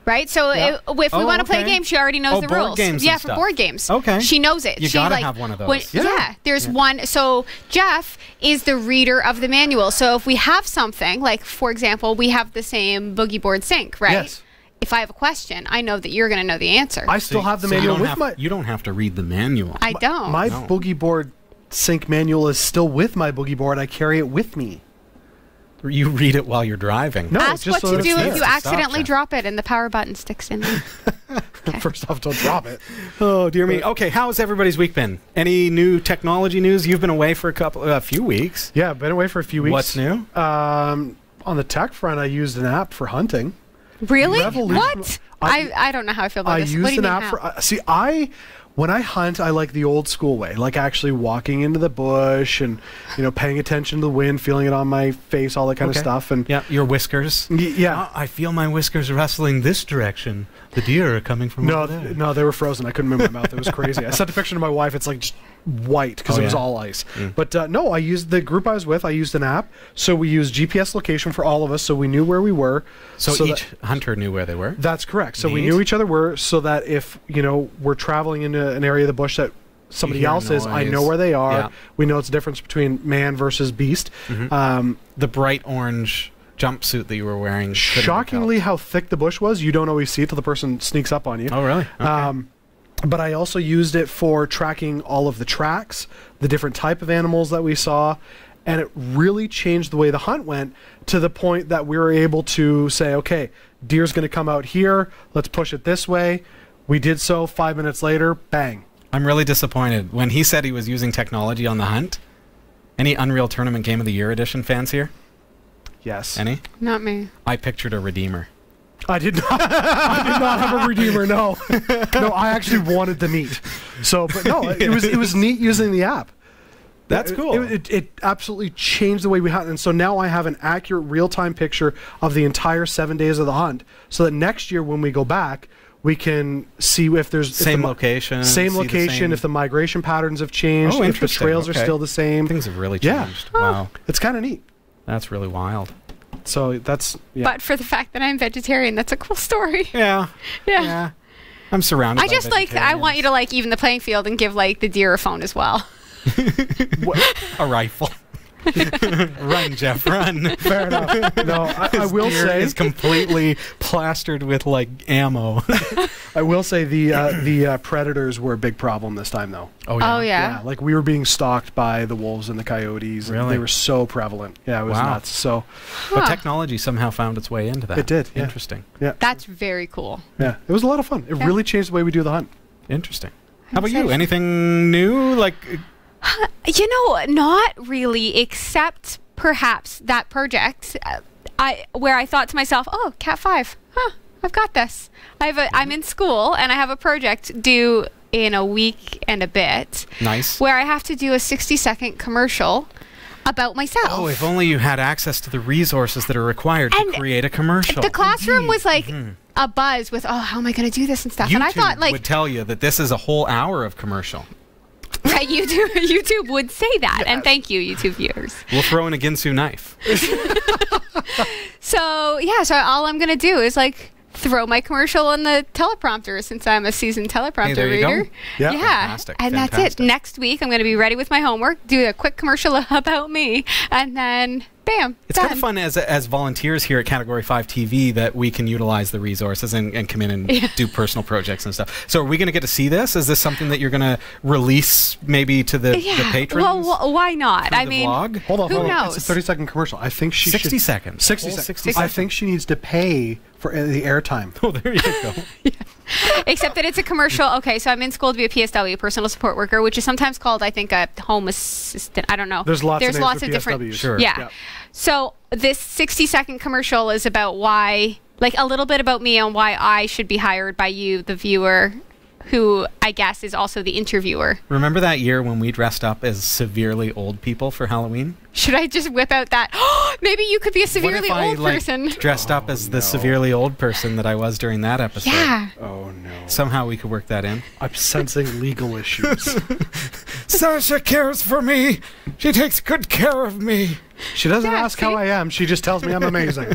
S3: Right? So
S2: Yeah.
S3: if we want to play a
S1: okay.
S3: game, she already knows
S1: Oh,
S3: the
S1: board
S3: rules.
S1: games
S3: Yeah,
S1: and
S3: for
S1: stuff.
S3: board games.
S1: Okay.
S3: She knows it.
S1: You
S3: She,
S1: gotta
S3: like,
S1: have one of those.
S3: when-
S2: Yeah.
S3: there's one. So Jeff is the reader of the manual. So if we have something, like, for example, we have the same boogie board sync, right?
S2: Yes.
S3: If I have a question, I know that you're going to know the answer.
S2: I still have the manual with my.
S1: You don't have to read the manual.
S3: I don't.
S2: My
S1: No.
S2: boogie board sync manual is still with my boogie board. I carry it with me.
S1: You read it while you're driving.
S2: No,
S3: Ask
S2: just
S3: what
S2: so
S3: to
S2: that
S3: do
S2: it's
S3: if
S2: there.
S3: you
S1: Stop,
S3: accidentally
S1: Jeff.
S3: drop it and the power button sticks in there.
S2: First off, don't drop it.
S1: Oh dear me. Okay, how's everybody's week been? Any new technology news? You've been away for a few weeks.
S2: Yeah, I've been away for a few weeks.
S1: What's new?
S2: On the tech front, I used an app for hunting.
S3: Really?
S2: Revolution-
S3: What? I don't know how I feel about
S2: I
S3: this.
S2: used
S3: What do you
S2: an
S3: mean
S2: app
S3: how?
S2: for. When I hunt, I like the old school way, like actually walking into the bush and paying attention to the wind, feeling it on my face, all that kind of
S1: Okay.
S2: stuff. And
S1: Yeah, your whiskers.
S2: yeah,
S1: Oh, I feel my whiskers rustling this direction. The deer are coming from
S2: no,
S1: over there.
S2: no, they were frozen. I couldn't move my mouth. It was crazy. I sent a picture to my wife. It's like just white because
S1: Oh,
S2: it was
S1: yeah?
S2: all ice. But no, I used the group I was with. I used an app, so we used GPS location for all of us, so we knew where we were.
S1: So
S2: that-
S1: each hunter knew where they were.
S2: That's correct. So we
S1: Neat.
S2: knew each other were, so that if we're traveling into an area of the bush that somebody
S1: hear
S2: else is, I know
S1: noise.
S2: where they are.
S1: Yeah.
S2: We know it's a difference between man versus beast.
S1: The bright orange jumpsuit that you were wearing. couldn't have
S2: Shockingly, how thick the bush was, you don't always see it till the person sneaks up on you.
S1: helped. Oh really? Okay.
S2: But I also used it for tracking all of the tracks, the different type of animals that we saw, and it really changed the way the hunt went to the point that we were able to say, okay, deer's going to come out here, let's push it this way. We did so. 5 minutes later, bang.
S1: I'm really disappointed. When he said he was using technology on the hunt, any Unreal Tournament Game of the Year edition fans here?
S2: Yes.
S1: Any?
S3: Not me.
S1: I pictured a Redeemer.
S2: I did not. I did not have a redeemer. No, no. I actually wanted the meat. So, but no, it was neat using the app.
S1: That's cool.
S2: It absolutely changed the way we hunt, and so now I have an accurate, real-time picture of the entire 7 days of the hunt. So that next year when we go back, we can see if there's
S1: Same location.
S2: same
S1: see the
S2: location,
S1: same-
S2: if the migration patterns have changed,
S1: Oh,
S2: if the
S1: interesting.
S2: trails are
S1: Okay.
S2: still the same.
S1: Things have really
S2: Yeah.
S1: changed. Wow.
S2: It's kind of neat.
S1: That's really wild.
S2: So that's
S3: But for the fact that I'm vegetarian, that's a cool story.
S1: Yeah.
S3: Yeah.
S1: I'm surrounded
S3: I
S1: by
S3: just I want you to
S1: vegetarians.
S3: even the playing field and give like the deer a phone as well.
S1: a rifle. Run, Jeff, run.
S2: fair enough. No, I will
S1: Deer
S2: say
S1: is completely plastered with like ammo.
S2: I will say the predators were a big problem this time, though.
S3: Oh yeah.
S2: Yeah, like we were being stalked by the wolves and the coyotes. And
S1: Really?
S2: they were so prevalent. Yeah, it was
S1: Wow.
S2: nuts. So
S1: But
S3: Huh.
S1: technology somehow found its way into that.
S2: It did, yeah.
S1: Interesting.
S2: yeah,
S3: That's very cool.
S2: yeah, it was a lot of fun. It
S3: Yeah.
S2: really changed the way we do the hunt.
S1: Interesting. How about you?
S3: excited.
S1: Anything new? Like,
S3: Not really, except perhaps that project. Where I thought to myself, "Oh, Cat 5. Huh, I've got this. I'm in school and I have a project due in a week and a bit
S1: nice.
S3: where I have to do a 60-second commercial about myself."
S1: Oh, if only you had access to the resources that are required
S3: And
S1: to create a commercial.
S3: the classroom was like a buzz with, "Oh, how am I going to do this and stuff?" And I thought, like,
S1: would tell you that this is a whole hour of commercial.
S3: right, YouTube would say that, and thank you, YouTube viewers.
S1: We'll throw in a Ginsu knife.
S3: So yeah, so all I'm gonna do is like throw my commercial on the teleprompter since I'm a seasoned teleprompter
S1: there you go.
S3: reader.
S2: Yeah.
S1: Fantastic,
S3: And that's
S1: fantastic.
S3: it. Next week I'm gonna be ready with my homework, do a quick commercial about me, and then bam,
S1: It's
S3: done.
S1: kind of fun as volunteers here at Category 5 TV that we can utilize the resources and come in and do personal projects and stuff. So are we going to get to see this? Is this something that you're going to release maybe to the patrons?
S3: Well, why not?
S1: through
S3: I
S1: the
S3: mean,
S1: vlog?
S2: Hold on,
S3: Who
S2: hold on.
S3: knows?
S2: It's a 30-second commercial. I think she
S1: 60
S2: should,
S1: seconds.
S2: 60
S1: Whole
S2: seconds.
S1: 60
S2: I think she needs to pay for the airtime.
S1: Oh, there you go.
S3: except that it's a commercial. Okay, so I'm in school to be a PSW, personal support worker, which is sometimes called, I think, a home assistant. I don't know.
S2: There's lots of names for
S3: different.
S2: PSWs.
S1: Sure.
S3: Yeah.
S2: Yep.
S3: So this 60-second commercial is about why, like a little bit about me and why I should be hired by you, the viewer, who I guess is also the interviewer.
S1: Remember that year when we dressed up as severely old people for Halloween?
S3: Should I just whip out that? Maybe you could be a severely
S1: what if
S3: old
S1: I, like,
S3: person.
S1: dressed up as the severely old person that I was during that episode?
S3: Yeah.
S2: Oh no.
S1: Somehow we could work that in.
S2: I'm sensing legal issues.
S1: Sasha cares for me. She takes good care of me.
S2: She doesn't
S3: Yeah,
S2: ask how
S3: see?
S2: I am. She just tells me I'm amazing.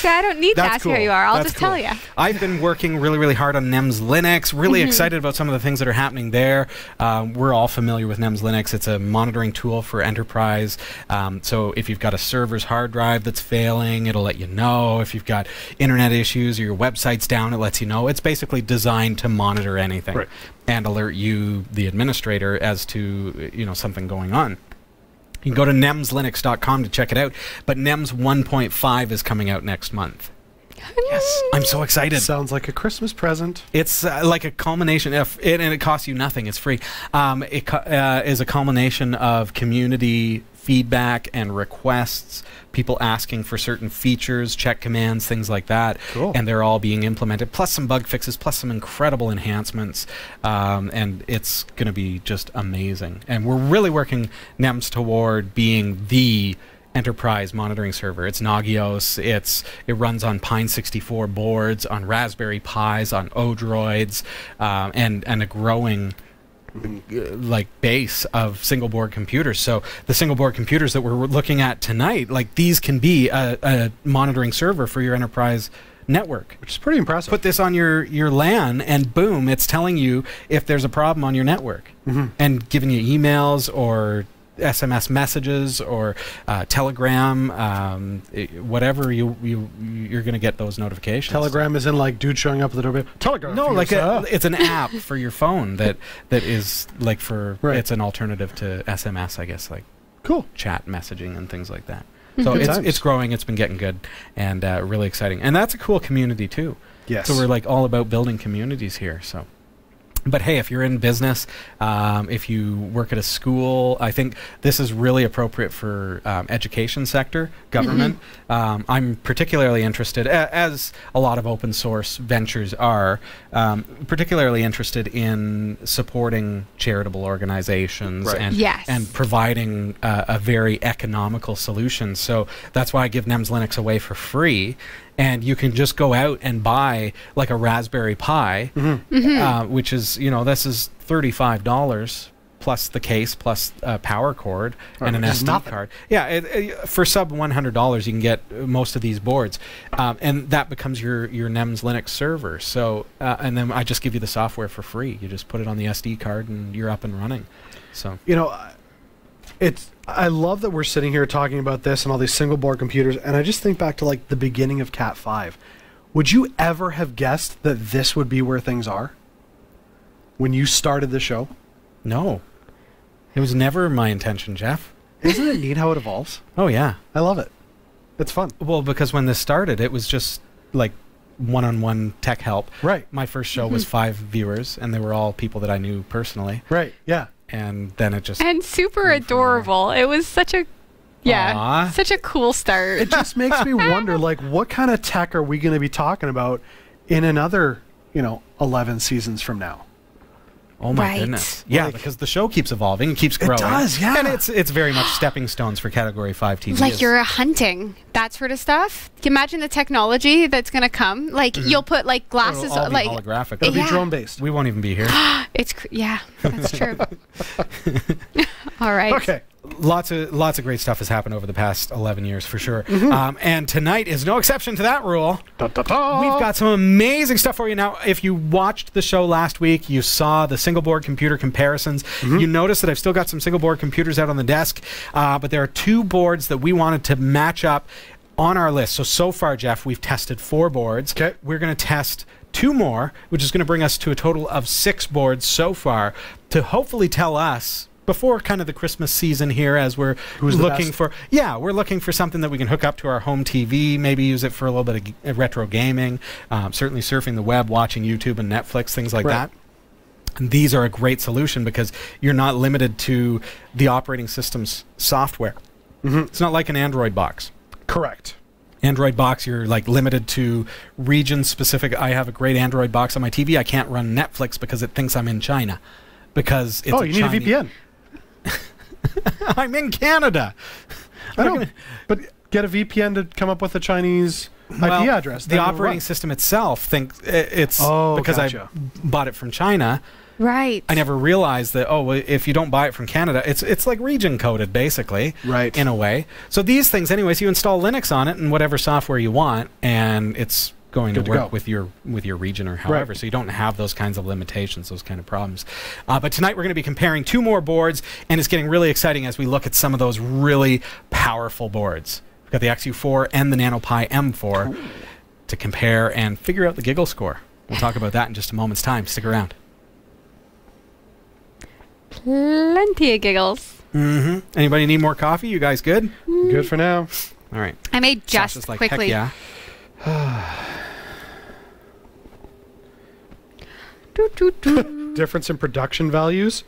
S3: See, I don't need to
S1: That's
S3: ask you how
S1: cool.
S3: you are. I'll
S1: That's
S3: just tell
S1: cool.
S3: you.
S1: I've been working really, really hard on NEMS Linux. Really excited about some of the things that are happening there. We're all familiar with NEMS Linux. It's a monitoring tool for enterprise. So if you've got a server's hard drive that's failing, it'll let you know. If you've got internet issues or your website's down, it lets you know. It's basically designed to monitor anything and alert you, the administrator, as to something going on. You can go to nemslinux.com to check it out. But NEMS 1.5 is coming out next month. Yes, I'm so excited.
S2: Sounds like a Christmas present.
S1: It's like a culmination, and it costs you nothing. It's free. It is a culmination of community feedback and requests, people asking for certain features, check commands, things like that.
S2: Cool.
S1: And they're all being implemented, plus some bug fixes, plus some incredible enhancements. And it's going to be just amazing. And we're really working NEMS toward being the enterprise monitoring server. It's Nagios. It runs on Pine 64 boards, on Raspberry Pis, on Odroids, and a growing base of single board computers. So the single board computers that we're looking at tonight, these can be a monitoring server for your enterprise network,
S2: Which is pretty impressive.
S1: put this on your LAN and boom, it's telling you if there's a problem on your network and giving you emails or SMS messages or Telegram, whatever you're going to get those notifications.
S2: Telegram is in like dude showing up at the door. Telegram.
S1: No,
S2: yes,
S1: it's an app for your phone that is
S2: Right.
S1: it's an alternative to SMS, I guess, like
S2: cool.
S1: chat messaging and things like that. So
S2: Good
S1: it's
S2: times.
S1: growing, it's been getting good, and really exciting. And that's a cool community too.
S2: Yes.
S1: So we're all about building communities here. So. But hey, if you're in business, if you work at a school, I think this is really appropriate for education sector, government. I'm particularly interested, as a lot of open source ventures are, particularly interested in supporting charitable organizations and providing a very economical solution. So that's why I give NEMS Linux away for free. And you can just go out and buy a Raspberry Pi, which is, this is $35 plus the case, plus a power cord and an SD card. Yeah, for sub $100, you can get most of these boards. And that becomes your NEMS Linux server. So, and then I just give you the software for free. You just put it on the SD card and you're up and running. So,
S2: I love that we're sitting here talking about this and all these single board computers, and I just think back to the beginning of Cat 5. Would you ever have guessed that this would be where things are when you started the show?
S1: No. It was never my intention, Jeff.
S2: Isn't it neat how it evolves?
S1: Oh, yeah.
S2: I love it. It's fun.
S1: Well, because when this started, it was just one-on-one tech help.
S2: Right.
S1: My first show was 5 viewers, and they were all people that I knew personally.
S2: Right, yeah.
S1: And then it just...
S3: And super adorable. It was such a... Yeah, such a cool start.
S2: It just makes me wonder, what kind of tech are we going to be talking about in another, 11 seasons from now?
S1: Oh my goodness. Yeah, because the show keeps evolving, keeps growing. It
S2: does, yeah.
S1: And it's very much stepping stones for Category 5 TV.
S3: You're hunting, that sort of stuff. Can you imagine the technology that's going to come? You'll put glasses...
S1: It'll all be holographic.
S2: It'll be drone-based.
S1: We won't even be here.
S3: Yeah, that's true. All right.
S2: Okay.
S1: Lots of great stuff has happened over the past 11 years, for sure. And tonight is no exception to that rule. We've got some amazing stuff for you. Now, if you watched the show last week, you saw the single board computer comparisons. You noticed that I've still got some single board computers out on the desk, but there are 2 boards that we wanted to match up on our list. So far, Jeff, we've tested 4 boards. Okay. We're going to test 2 more, which is going to bring us to a total of 6 boards so far, to hopefully tell us, before kind of the Christmas season here, as we're looking for we're looking for something that we can hook up to our home TV, maybe use it for a little bit of retro gaming, certainly surfing the web, watching YouTube and Netflix, things like that. And these are a great solution because you're not limited to the operating system's software. It's not like an Android box.
S2: Correct.
S1: Android box, you're limited to region specific. I have a great Android box on my TV. I can't run Netflix because it thinks I'm in China. Because it's
S2: you need a VPN.
S1: I'm in Canada.
S2: I know, but get a VPN to come up with a Chinese IP address.
S1: The operating system itself thinks it's because I bought it from China.
S3: Right.
S1: I never realized that, well, if you don't buy it from Canada, it's like region coded, basically.
S2: Right.
S1: In a way. So these things, anyways, you install Linux on it and whatever software you want, and it's going to
S2: Good to
S1: work
S2: go.
S1: with your region or however.
S2: Right.
S1: So you don't have those kinds of limitations, those kind of problems. But tonight we're going to be comparing 2 more boards, and it's getting really exciting as we look at some of those really powerful boards. We've got the XU4 and the NanoPi M4 to compare and figure out the giggle score. We'll talk about that in just a moment's time. Stick around.
S3: Plenty of giggles.
S1: Anybody need more coffee? You guys good?
S2: Good for now.
S1: All right.
S3: I made just
S1: Sasha's like,
S3: quickly.
S1: heck yeah.
S3: Doo, doo, doo.
S2: Difference in production values?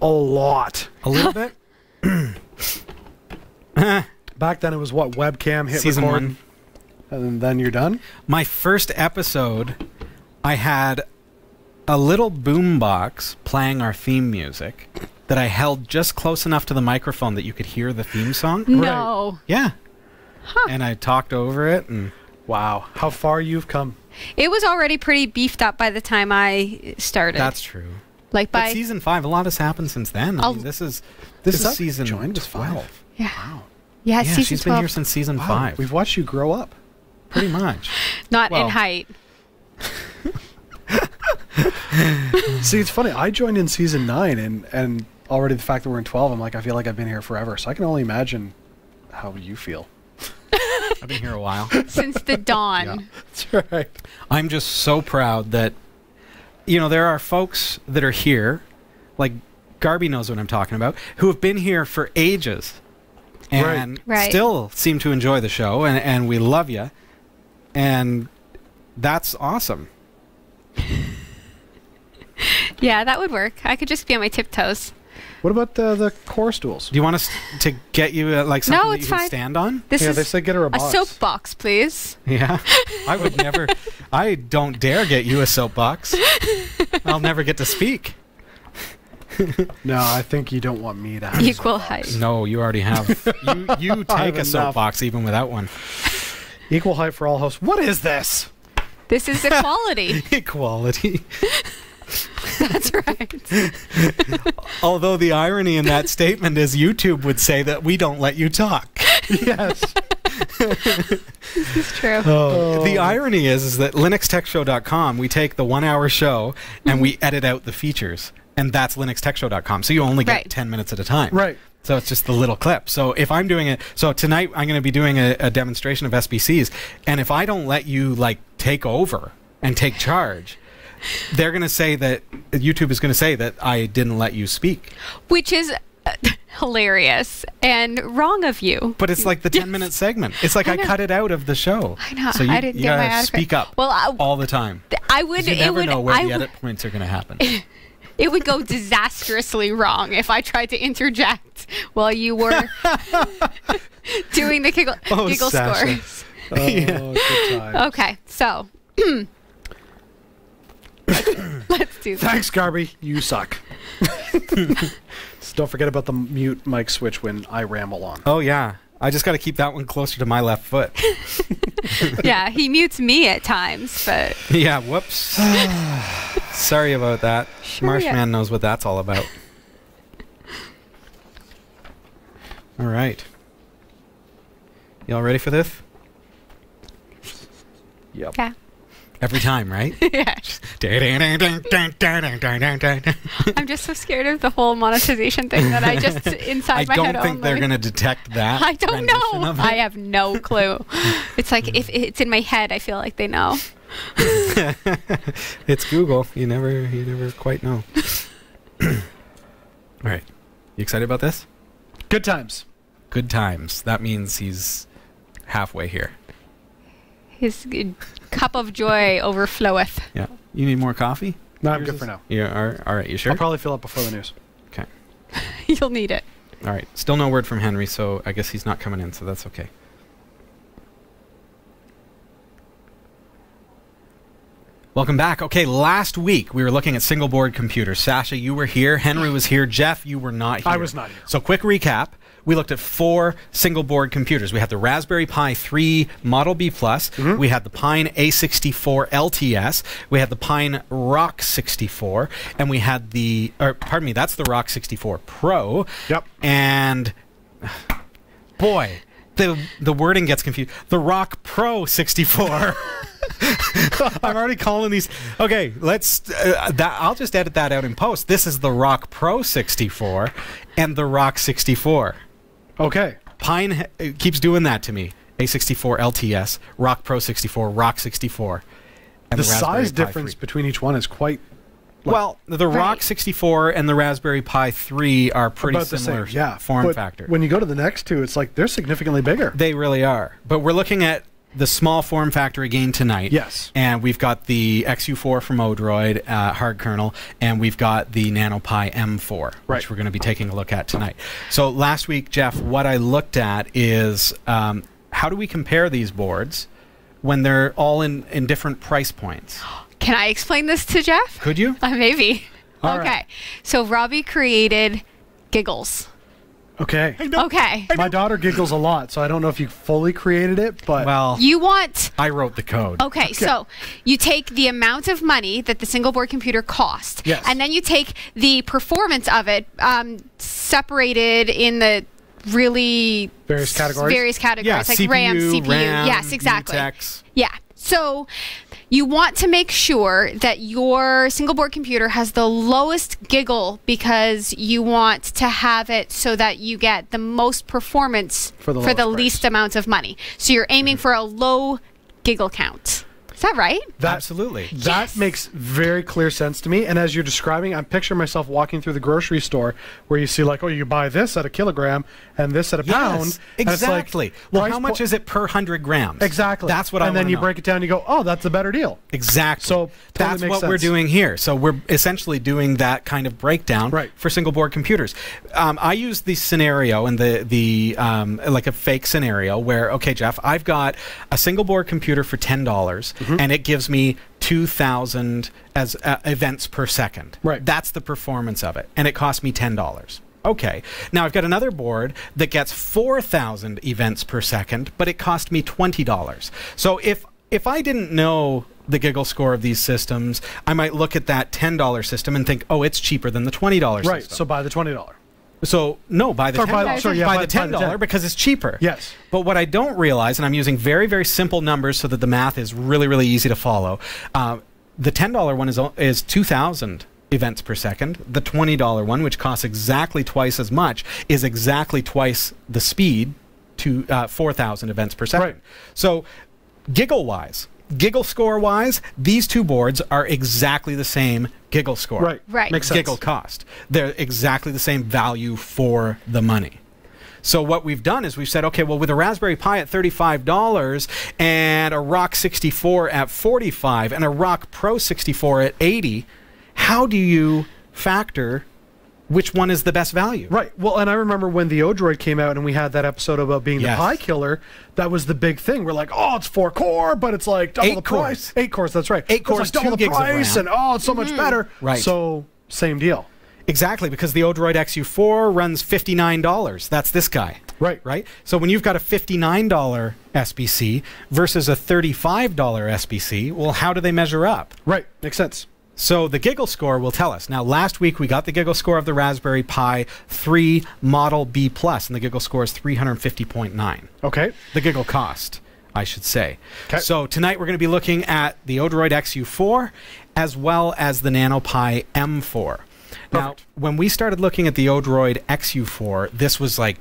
S2: A lot.
S1: A little bit.
S2: Back then it was what? Webcam, hit
S1: Season
S2: record,
S1: 1.
S2: and then you're done?
S1: My first episode, I had a little boombox playing our theme music that I held just close enough to the microphone that you could hear the theme song.
S3: No.
S1: Yeah. And I talked over it, and
S2: Wow. How far you've come.
S3: It was already pretty beefed up by the time I started.
S1: that's true.
S3: like
S1: But
S3: by
S1: season 5, a lot has happened since then. I mean, this is
S2: that
S1: season
S2: joined us
S1: 12.
S3: yeah.
S2: Wow.
S3: Yeah,
S1: Yeah,
S3: season
S1: she's
S3: 12.
S1: been here since season
S2: Wow.
S1: 5.
S2: We've watched you grow up.
S1: Pretty much.
S3: Not
S1: well-
S3: in height.
S2: See, it's funny. I joined in season 9, and already the fact that we're in 12, I'm like, I feel like I've been here forever. So I can only imagine how you feel.
S1: I've been here a while.
S3: Since the dawn.
S2: Yeah. That's right.
S1: I'm just so proud that, there are folks that are here, like Garby knows what I'm talking about, who have been here for ages and
S3: Right.
S1: still seem to enjoy the show, and we love you. And that's awesome.
S3: Yeah, that would work. I could just be on my tiptoes.
S2: What about the core stools?
S1: Do you want us to get you like something
S3: No,
S1: that
S3: it's
S1: you can
S3: fine.
S1: stand on?
S3: This
S2: Yeah,
S3: is
S2: they say get her a
S3: a
S2: box.
S3: soapbox, please.
S1: Yeah. I would never, I don't dare get you a soapbox. I'll never get to speak.
S2: No, I think you don't want me to have
S3: Equal
S2: a soapbox.
S3: height.
S1: No, you already have. You take a
S2: enough.
S1: soapbox even without one.
S2: Equal height for all hosts. What is this?
S3: This is equality.
S1: Equality.
S3: That's right.
S1: Although the irony in that statement is YouTube would say that we don't let you talk.
S2: Yes.
S3: It's true.
S1: The irony is that linuxtechshow.com, we take the 1 hour show and we edit out the features. And that's linuxtechshow.com. So you only get
S3: Right.
S1: 10 minutes at a time.
S2: Right.
S1: So it's just the little clip. So if I'm doing it, so tonight I'm going to be doing a demonstration of SBCs. And if I don't let you take over and take charge, they're going to say that YouTube is going to say that I didn't let you speak.
S3: Which is hilarious and wrong of you.
S1: But it's like the 10-minute segment. It's like
S3: I
S1: I
S3: know.
S1: got it out of the show.
S3: I know.
S1: So you,
S3: I didn't
S1: you
S3: get my
S1: gotta
S3: adequate-
S1: speak up
S3: Well,
S1: all the time.
S3: I would.
S1: 'Cause you
S3: It
S1: never
S3: would.
S1: know where
S3: I
S1: the
S3: would.
S1: edit points are going to happen.
S3: It would go disastrously wrong if I tried to interject while you were doing the giggle
S1: Sasha.
S3: scores.
S2: Oh, good time.
S3: Okay, so let's do that.
S2: Thanks, Garby. You suck. Just don't forget about the mute mic switch when I ramble on.
S1: Oh, yeah. I just got to keep that one closer to my left foot.
S3: Yeah, he mutes me at times, but
S1: Yeah, whoops. Sorry about that.
S3: Sure,
S1: Marshman
S3: yeah.
S1: knows what that's all about. All right. Y'all ready for this?
S2: Yep.
S3: yeah.
S1: Every time, right?
S3: Yeah. I'm just so scared of the whole monetization thing that I just inside
S1: I
S3: my head
S1: don't think
S3: only.
S1: they're going to detect that.
S3: I don't
S1: rendition
S3: know.
S1: of
S3: I
S1: it.
S3: have no clue. It's like if it's in my head, I feel like they know.
S1: It's Google. You never quite know. All right. You excited about this?
S2: Good times.
S1: Good times. That means he's halfway here.
S3: His cup of joy overfloweth.
S1: Yeah. You need more coffee?
S2: No, I'm
S1: Yours
S2: good
S1: is-
S2: for now.
S1: Yeah. All right. You sure?
S2: I'll probably fill up before the news.
S1: Okay.
S3: You'll need it.
S1: All right. Still no word from Henry, so I guess he's not coming in, so that's okay. Welcome back. Okay, last week we were looking at single board computers. Sasha, you were here. Henry was here. Jeff, you were not here.
S2: I was not here.
S1: So quick recap. we looked at 4 single board computers. We had the Raspberry Pi 3 Model B+, we had the Pine A64 LTS, we had the Pine Rock 64, and we had the, pardon me, that's the Rock 64 Pro.
S2: Yep.
S1: And boy, the wording gets confused. The Rock Pro 64. I'm already calling these. Okay, let's. I'll just edit that out in post. This is the Rock Pro 64 and the Rock 64.
S2: Okay.
S1: Pine keeps doing that to me. A64 LTS, Rock Pro 64, Rock 64. And
S2: The
S1: Raspberry
S2: size
S1: Pi
S2: difference
S1: 3.
S2: between each one is quite
S1: Well, the Rock 64 and the Raspberry Pi 3 are pretty
S2: about the
S1: similar
S2: same. Yeah.
S1: form
S2: But
S1: factor.
S2: when you go to the next two, it's like they're significantly bigger.
S1: They really are. But we're looking at the small form factor again tonight.
S2: Yes.
S1: And we've got the XU4 from Odroid, hard kernel, and we've got the NanoPi M4, which we're going to be taking a look at tonight. So last week, Jeff, what I looked at is how do we compare these boards when they're all in different price points?
S3: Can I explain this to Jeff?
S1: Could you?
S3: Maybe.
S1: All
S3: Okay.
S1: right.
S3: So Robbie created Giggles.
S2: Okay.
S3: Okay.
S2: My daughter giggles a lot, so I don't know if you fully created it, but
S1: Well,
S3: You want
S1: I wrote the code.
S3: Okay, so you take the amount of money that the single board computer cost,
S2: Yes.
S3: and then you take the performance of it, separated in the really
S2: Various categories?
S3: various categories
S1: Yeah,
S3: like
S1: CPU,
S3: RAM, CPU.
S1: RAM,
S3: Yes, exactly.
S1: Mutex.
S3: Yeah. So you want to make sure that your single board computer has the lowest giggle because you want to have it so that you get the most performance
S2: For the
S3: for
S2: lowest
S3: the
S2: price.
S3: least amount of money. So you're aiming for a low giggle count. Is that right?
S1: Absolutely.
S2: That
S3: Yes.
S2: makes very clear sense to me. And as you're describing, I'm picturing myself walking through the grocery store where you see like, oh, you buy this at a kilogram and this at a pound. And it's like,
S1: Exactly. Well,
S2: price
S1: how much
S2: po-
S1: is it per 100 grams?
S2: Exactly.
S1: That's what I
S2: And then
S1: wanna
S2: you
S1: know.
S2: break it down and you go, oh, that's a better deal.
S1: Exactly.
S2: So, totally
S1: that's
S2: makes
S1: what we're
S2: sense.
S1: doing here. So we're essentially doing that kind of breakdown
S2: Right.
S1: for single board computers. I use the scenario and the like a fake scenario where, okay, Jeff, I've got a single board computer for $10
S2: Mm-hmm.
S1: and it gives me 2,000 as events per second.
S2: Right.
S1: That's the performance of it, and it cost me $10. Okay. Now I've got another board that gets 4,000 events per second, but it cost me $20. So if I didn't know the giggle score of these systems, I might look at that $10 system and think, oh, it's cheaper than the $20
S2: Right.
S1: system.
S2: So buy the $20.
S1: So no, buy the
S2: Or buy-
S1: $10.
S2: sorry, yeah,
S1: buy
S2: buy-
S1: the $10
S2: buy the 10.
S1: because it's cheaper.
S2: Yes.
S1: But what I don't realize, and I'm using very, very simple numbers so that the math is really, really easy to follow. The $10 one is 2,000 events per second. The $20 one, which costs exactly twice as much, is exactly twice the speed to 4,000 events per second.
S2: Right.
S1: So giggle-wise, giggle score-wise, these two boards are exactly the same giggle score.
S2: Right.
S3: Right.
S2: Makes sense.
S1: Giggle cost. They're exactly the same value for the money. So what we've done is we've said, okay, well, with a Raspberry Pi at $35 and a Rock 64 at $45 and a Rock Pro 64 at $80, how do you factor which one is the best value?
S2: Right. Well, and I remember when the Odroid came out and we had that episode about being
S1: Yes.
S2: the Pi killer, that was the big thing. We're like, oh, it's 4-core, but it's like double
S1: 8
S2: the
S1: cores.
S2: price. 8 cores, that's right.
S1: 8
S2: It's
S1: cores,
S2: like double
S1: 2
S2: the
S1: gigs of
S2: price,
S1: RAM.
S2: and oh, it's so much better.
S1: Right.
S2: So, same deal.
S1: Exactly, because the Odroid XU4 runs $59. That's this guy.
S2: Right.
S1: Right? So when you've got a $59 SBC versus a $35 SBC, well, how do they measure up?
S2: Right. Makes sense.
S1: So the giggle score will tell us. Now, last week we got the giggle score of the Raspberry Pi 3 Model B+, and the giggle score is 350.9.
S2: Okay.
S1: The giggle cost, I should say.
S2: 'Kay.
S1: So tonight we're going to be looking at the Odroid XU4 as well as the NanoPi M4. Now,
S2: Perfect.
S1: when we started looking at the Odroid XU4, this was like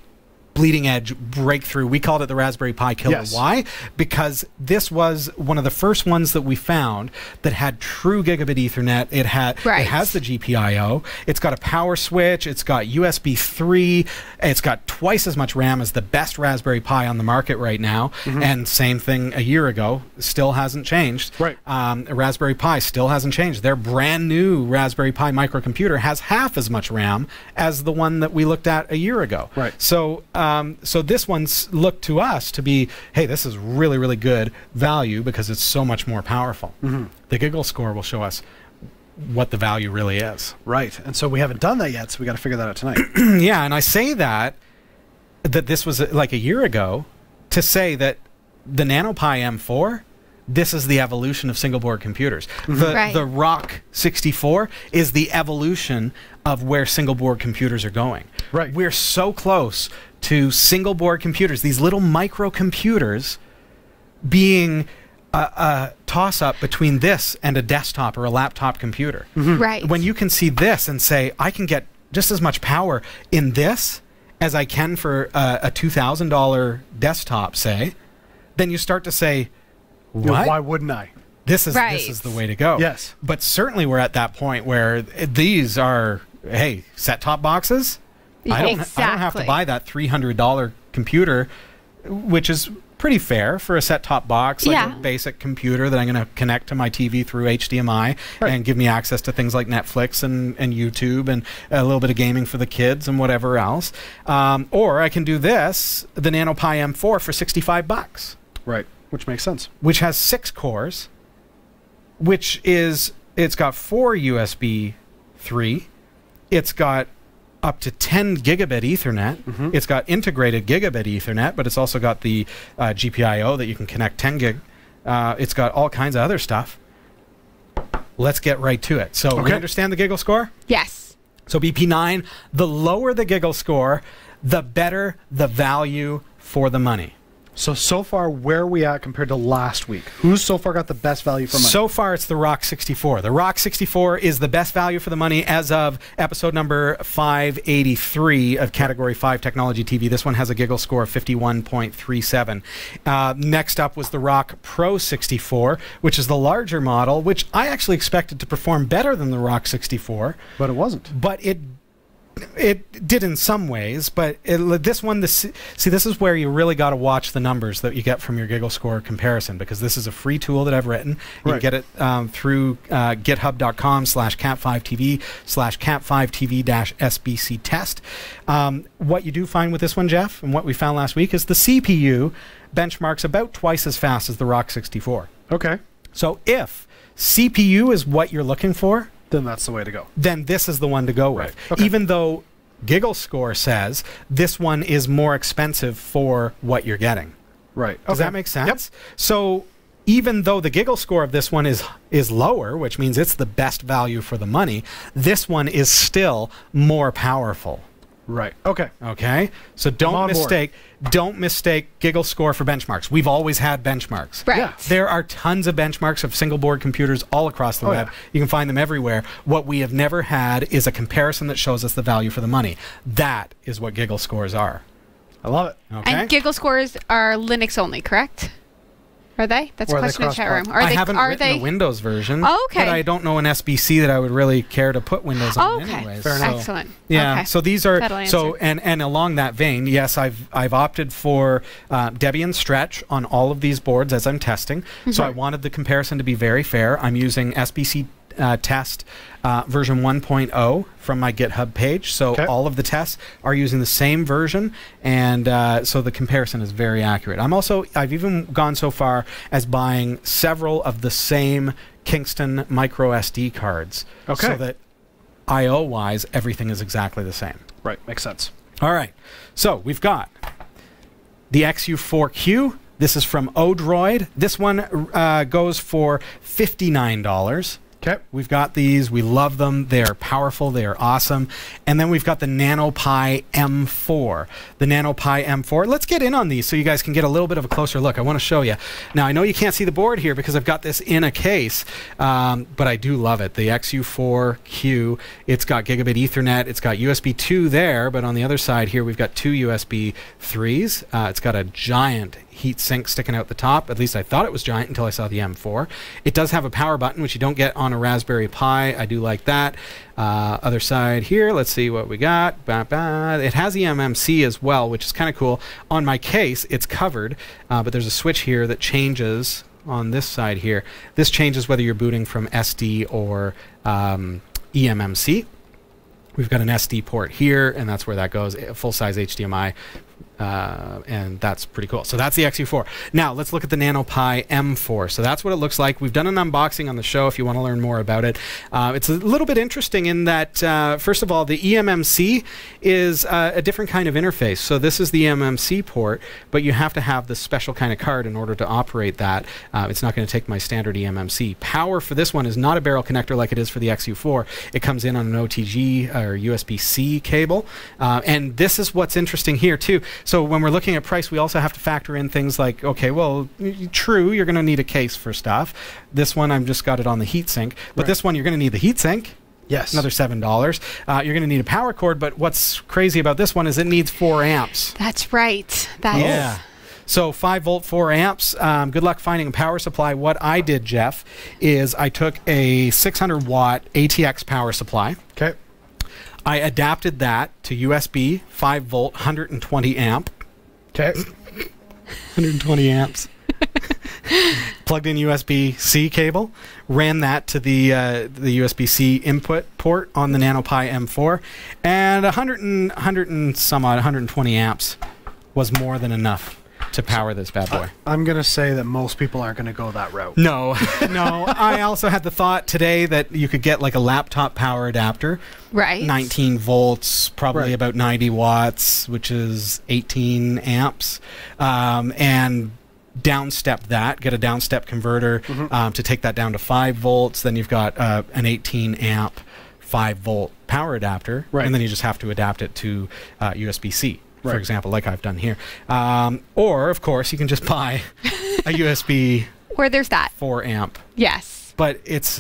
S1: bleeding edge breakthrough. We called it the Raspberry Pi killer.
S2: Yes.
S1: Why? Because this was one of the first ones that we found that had true gigabit Ethernet. It
S3: Right.
S1: has the GPIO. It's got a power switch. It's got USB 3. It's got twice as much RAM as the best Raspberry Pi on the market right now. And same thing a year ago. Still hasn't changed.
S2: Right.
S1: Raspberry Pi still hasn't changed. Their brand new Raspberry Pi microcomputer has half as much RAM as the one that we looked at a year ago.
S2: Right.
S1: So, so this one's looked to us to be, hey, this is really, really good value because it's so much more powerful. The giggle score will show us what the value really is.
S2: Right. And so we haven't done that yet, so we got to figure that out tonight.
S1: Yeah, and I say that that this was like a year ago to say that the NanoPi M4, this is the evolution of single board computers.
S3: Right.
S1: The Rock 64 is the evolution of where single board computers are going.
S2: Right.
S1: We're so close to single board computers, these little microcomputers being a toss-up between this and a desktop or a laptop computer.
S3: Right.
S1: When you can see this and say, I can get just as much power in this as I can for a $2,000 desktop, say, then you start to say, what?
S2: Why wouldn't I?
S1: This is
S3: Right.
S1: this is the way to go.
S2: Yes.
S1: But certainly we're at that point where these are, hey, set-top boxes. I don't have to
S3: Exactly.
S1: buy that $300 computer, which is pretty fair for a set-top box, like
S3: Yeah.
S1: a basic computer that I'm going to connect to my TV through HDMI
S2: Right.
S1: and give me access to things like Netflix and YouTube and a little bit of gaming for the kids and whatever else. Or I can do this, the NanoPi M4 for $65.
S2: Right. Which makes sense.
S1: Which has 6 cores, it's got 4 USB 3, it's got up to 10 gigabit Ethernet, it's got integrated gigabit Ethernet, but it's also got the GPIO that you can connect 10 gig. It's got all kinds of other stuff. Let's get right to it. So we
S2: Okay.
S1: understand the giggle score?
S3: Yes.
S1: So BP9, the lower the giggle score, the better the value for the money.
S2: So far, where are we at compared to last week? Who's so far got the best value for money?
S1: So far, it's the Rock 64. The Rock 64 is the best value for the money as of episode number 583 of Category 5 Technology TV. This one has a giggle score of 51.37. Next up was the Rock Pro 64, which is the larger model, which I actually expected to perform better than the Rock 64.
S2: But it wasn't.
S1: But it did in some ways, but this one, see, this is where you really got to watch the numbers that you get from your giggle score comparison, because this is a free tool that I've written. You can get it through github.com/cat5tv/cat5tv-sbc test. What you do find with this one, Jeff, and what we found last week, is the CPU benchmarks about twice as fast as the Rock 64.
S2: Okay.
S1: So if CPU is what you're looking for,
S2: Then that's the way to go.
S1: then this is the one to go with.
S2: Okay.
S1: Even though Giggle Score says this one is more expensive for what you're getting.
S2: Right.
S1: Does that make sense? So even though the Giggle Score of this one is lower, which means it's the best value for the money, this one is still more powerful.
S2: Right. Okay.
S1: Okay? So don't mistake Giggle Score for benchmarks. We've always had benchmarks.
S3: Right.
S2: Yeah.
S1: There are tons of benchmarks of single board computers all across the web.
S2: Yeah.
S1: You can find them everywhere. What we have never had is a comparison that shows us the value for the money. That is what Giggle Scores are.
S2: I love it.
S1: Okay?
S3: And giggle scores are Linux only, correct? Are they? That's a
S2: Or are they
S3: question in the chat room.
S2: cross-platform?
S3: Are
S1: I
S3: they?
S1: haven't
S3: Are
S1: written
S3: they?
S1: a Windows version,
S3: Oh, okay.
S1: but I don't know an SBC that I would really care to put Windows on
S3: Okay.
S1: anyways.
S2: Fair enough.
S3: Excellent.
S1: Yeah,
S3: Okay.
S1: so these are
S3: That'll
S1: so
S3: answer.
S1: and along that vein, yes, I've opted for Debian Stretch on all of these boards as I'm testing. So I wanted the comparison to be very fair. I'm using SBC test version 1.0 from my GitHub page. So
S2: Okay.
S1: all of the tests are using the same version, and so the comparison is very accurate. I've even gone so far as buying several of the same Kingston micro SD cards,
S2: Okay.
S1: so that I/O-wise everything is exactly the same.
S2: Right. Makes sense.
S1: All right, so we've got the XU4Q. This is from Odroid. This one goes for $59.
S2: Okay.
S1: We've got these. We love them. They are powerful. They are awesome. And then we've got the NanoPi M4. The NanoPi M4. Let's get in on these so you guys can get a little bit of a closer look. I want to show you. Now, I know you can't see the board here because I've got this in a case, but I do love it. The XU4Q. It's got gigabit Ethernet. It's got USB 2 there, but on the other side here, we've got 2 USB 3s. It's got a giant heat sink sticking out the top. At least I thought it was giant until I saw the M4. It does have a power button, which you don't get on a Raspberry Pi. I do like that. Other side here, let's see what we got. It has eMMC as well, which is kind of cool. On my case, it's covered, but there's a switch here that changes on this side here. This changes whether you're booting from SD or eMMC. We've got an SD port here, and that's where that goes. A full-size HDMI And that's pretty cool. So that's the XU4. Now let's look at the NanoPi M4. So that's what it looks like. We've done an unboxing on the show if you want to learn more about it. It's a little bit interesting in that, first of all, the eMMC is a different kind of interface. So this is the eMMC port, but you have to have this special kind of card in order to operate that. It's not going to take my standard eMMC. Power for this one is not a barrel connector like it is for the XU4. It comes in on an OTG or USB-C cable. And this is what's interesting here too. So when we're looking at price, we also have to factor in things like, okay, well, true, you're going to need a case for stuff. This one, I've just got it on the heatsink. But this one, you're going to need the heatsink.
S2: Yes.
S1: Another $7. You're going to need a power cord, but what's crazy about this one is it needs 4 amps.
S3: That's right.
S1: Yeah. So 5 volt, 4 amps. Good luck finding a power supply. What I did, Jeff, is I took a 600 watt ATX power supply.
S2: Okay.
S1: I adapted that to USB, 5 volt, 120 amp.
S2: Okay.
S1: 120 amps. Plugged in USB-C cable, ran that to the USB-C input port on the NanoPi M4, and 120 amps was more than enough to power this bad boy.
S2: I'm going to say that most people aren't going to go that route.
S1: No, no. I also had the thought today that you could get like a laptop power adapter.
S3: Right.
S1: 19 volts, probably
S2: Right.
S1: about 90 watts, which is 18 amps. And downstep that, get a downstep converter to take that down to 5 volts. Then you've got an 18 amp 5 volt power adapter.
S2: Right.
S1: And then you just have to adapt it to USB-C. For
S2: Right.
S1: example, like I've done here. Or, of course, you can just buy a USB
S3: Where there's that.
S1: 4 amp.
S3: Yes.
S1: But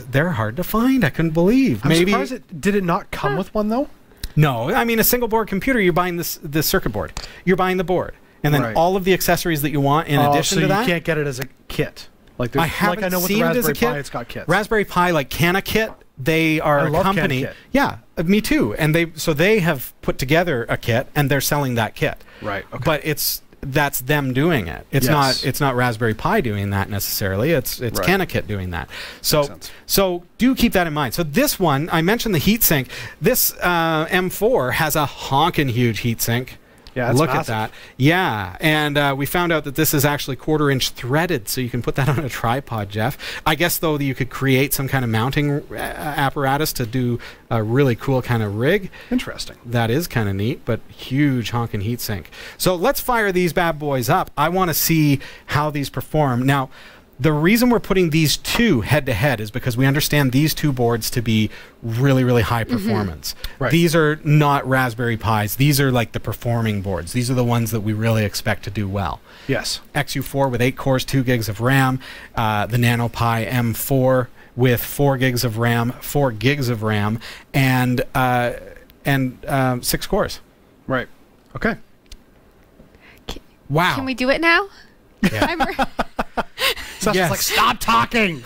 S1: they're hard to find. I couldn't believe.
S2: I'm
S1: Maybe
S2: surprised did it not come with one, though?
S1: no. I mean, a single board computer. You're buying this circuit board. You're buying the board, and then
S2: Right.
S1: all of the accessories that you want in addition
S2: so
S1: to that.
S2: you can't get it as a kit. Like,
S1: I haven't
S2: I know with
S1: seen
S2: the
S1: it as a
S2: Raspberry
S1: kit.
S2: Pi, it's got kits.
S1: Raspberry Pi, like CanaKit, they are
S2: I
S1: a
S2: love
S1: company.
S2: CanaKit.
S1: Yeah, me too. And they have put together a kit, and they're selling that kit.
S2: Right. Okay.
S1: But that's them doing it. It's
S2: Yes.
S1: not Raspberry Pi doing that necessarily. It's
S2: Right.
S1: CanaKit doing that.
S2: Makes sense.
S1: So do keep that in mind. So this one, I mentioned the heatsink. This M4 has a honkin' huge heatsink.
S2: Yeah, it's
S1: Look
S2: massive.
S1: at that. Yeah, and we found out that this is actually 1/4 inch threaded, so you can put that on a tripod, Jeff. I guess, though, that you could create some kind of mounting apparatus to do a really cool kind of rig.
S2: Interesting.
S1: That is kind of neat, but huge honking heatsink. So let's fire these bad boys up. I want to see how these perform. Now, the reason we're putting these two head-to-head is because we understand these two boards to be really, really high performance.
S2: Right.
S1: These are not Raspberry Pis. These are like the performing boards. These are the ones that we really expect to do well.
S2: Yes.
S1: XU4 with 8 cores, 2 gigs of RAM. The NanoPi M4 with 4 gigs of RAM, and 6 cores.
S2: Right. Okay.
S1: Wow.
S3: Can we do it now?
S1: Yeah.
S2: So
S1: Yes.
S2: it's like, stop talking.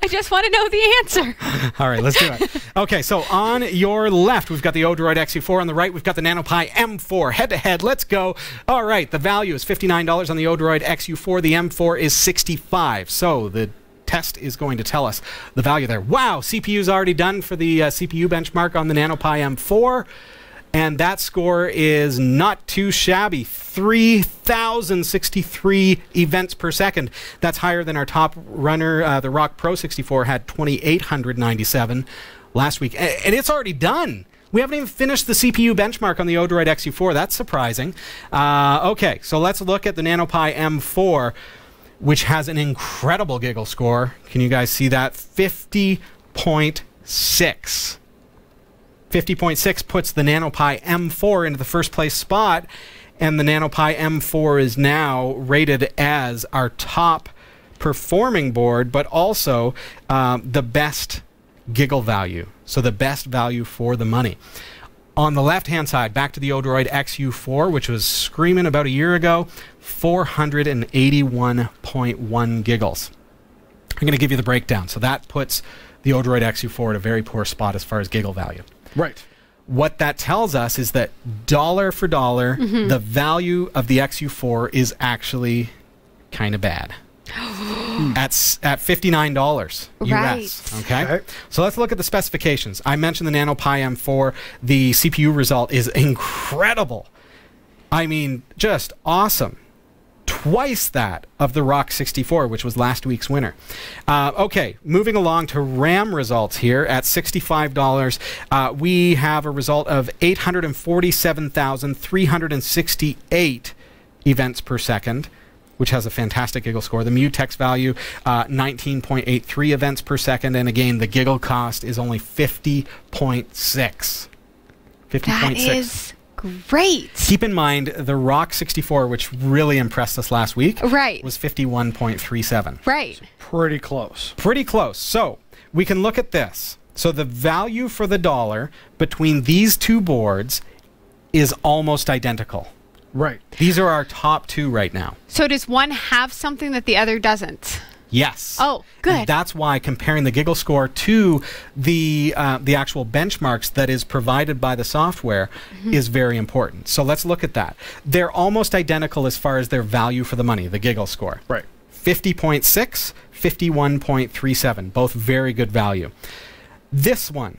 S3: I just want to know the answer.
S1: All right, let's do it. Okay, so on your left, we've got the Odroid XU4. On the right, we've got the NanoPi M4. Head-to-head, let's go. All right, the value is $59 on the Odroid XU4. The M4 is $65. So the test is going to tell us the value there. Wow, CPU's already done for the CPU benchmark on the NanoPi M4. And that score is not too shabby. 3,063 events per second. That's higher than our top runner, the Rock Pro 64, had 2,897 last week. And it's already done. We haven't even finished the CPU benchmark on the Odroid XU4. That's surprising. Okay, so let's look at the NanoPi M4, which has an incredible giggle score. Can you guys see that? 50.6. 50.6 puts the NanoPi M4 into the first place spot, and the NanoPi M4 is now rated as our top performing board, but also the best giggle value, so the best value for the money. On the left-hand side, back to the Odroid XU4, which was screaming about a year ago, 481.1 giggles. I'm going to give you the breakdown. So that puts the Odroid XU4 at a very poor spot as far as giggle value.
S2: Right.
S1: What that tells us is that dollar for dollar, the value of the XU4 is actually kind of bad. at $59 US.
S3: Right.
S1: Okay? So let's look at the specifications. I mentioned the NanoPi M4. The CPU result is incredible. I mean, just awesome. Twice that of the Rock 64, which was last week's winner. Okay, moving along to RAM results here at $65. We have a result of 847,368 events per second, which has a fantastic giggle score. The mutex value, 19.83 events per second. And again, the giggle cost is only 50.6. 50.6.
S3: That is great.
S1: Keep in mind, the Rock 64, which really impressed us last week,
S3: Right.
S1: was 51.37.
S3: Right.
S2: Pretty close.
S1: Pretty close. So we can look at this. So the value for the dollar between these two boards is almost identical.
S2: Right.
S1: These are our top two right now.
S3: So does one have something that the other doesn't?
S1: Yes.
S3: Oh, good.
S1: And that's why comparing the giggle score to the actual benchmarks that is provided by the software is very important. So let's look at that. They're almost identical as far as their value for the money, the giggle score.
S2: Right.
S1: 50.6, 51.37, both very good value. This one,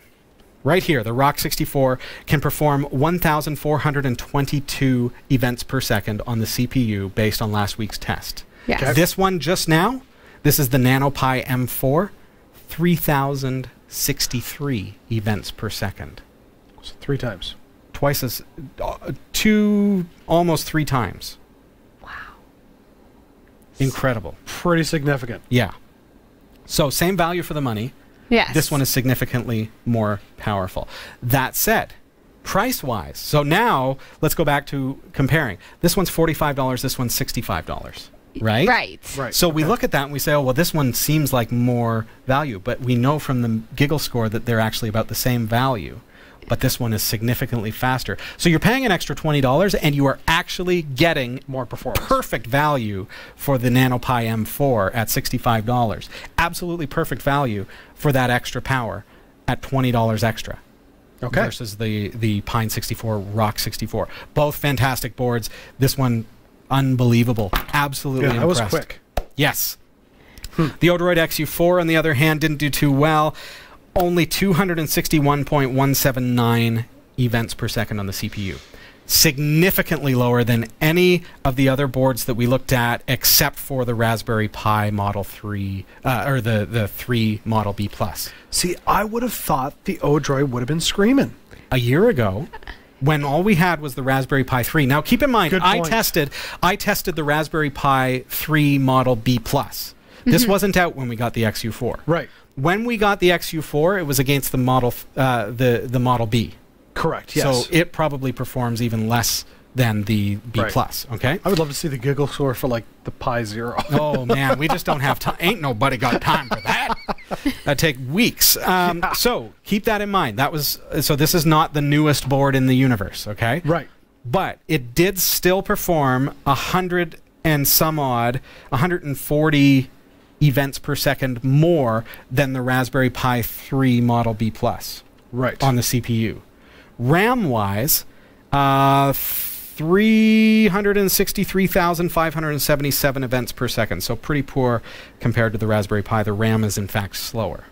S1: right here, the Rock 64, can perform 1,422 events per second on the CPU based on last week's test.
S3: Yes.
S2: Okay.
S1: This one just now, this is the NanoPi M4, 3,063 events per second.
S2: So 3 times.
S1: Twice as, almost 3 times.
S3: Wow.
S1: Incredible.
S2: Pretty significant.
S1: Yeah. So same value for the money.
S3: Yes.
S1: This one is significantly more powerful. That said, price-wise, so now let's go back to comparing. This one's $45, this one's $65, right?
S3: Right.
S2: Right.
S1: So we
S2: Okay.
S1: look at that and we say, oh, well, this one seems like more value, but we know from the giggle score that they're actually about the same value, but this one is significantly faster. So you're paying an extra $20 and you are actually getting
S2: More performance.
S1: perfect value for the NanoPi M4 at $65. Absolutely perfect value for that extra power at $20 extra.
S2: Okay.
S1: Versus the Pine 64, Rock 64. Both fantastic boards. This one, unbelievable. Absolutely
S2: Yeah, that was
S1: impressed.
S2: quick.
S1: Yes. The Odroid XU4, on the other hand, didn't do too well. Only 261.179 events per second on the CPU. Significantly lower than any of the other boards that we looked at, except for the Raspberry Pi Model 3, or the 3 Model B+.
S2: See, I would have thought the Odroid would have been screaming.
S1: A year ago, when all we had was the Raspberry Pi 3. Now, keep in mind,
S2: Good
S1: I
S2: point.
S1: tested the Raspberry Pi 3 Model B+. This wasn't out when we got the XU4.
S2: Right.
S1: When we got the XU4, it was against the Model the Model B.
S2: Correct. Yes.
S1: So it probably performs even less than the B+.
S2: Right.
S1: Okay.
S2: I would love to see the giggle score for like the Pi Zero.
S1: Oh man, we just don't have time. Ain't nobody got time for that. That'd take weeks. So keep that in mind. So this is not the newest board in the universe. Okay.
S2: Right.
S1: But it did still perform 100 and some odd, 140 events per second more than the Raspberry Pi 3 Model B+.
S2: Right.
S1: On the CPU. RAM-wise, 363,577 events per second, so pretty poor compared to the Raspberry Pi. The RAM is, in fact, slower.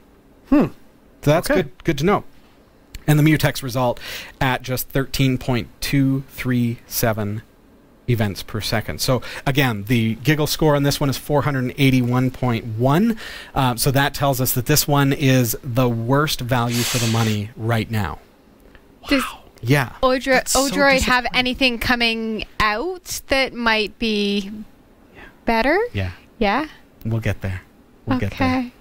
S1: So that's
S2: Okay.
S1: good to know. And the mutex result at just 13.237 events per second. So again, the giggle score on this one is 481.1. So that tells us that this one is the worst value for the money right now.
S3: Does
S1: Yeah.
S3: Odroid
S1: so
S3: have anything coming out that might be better?
S1: Yeah.
S3: Yeah?
S1: We'll get there. We'll get there.
S3: Okay.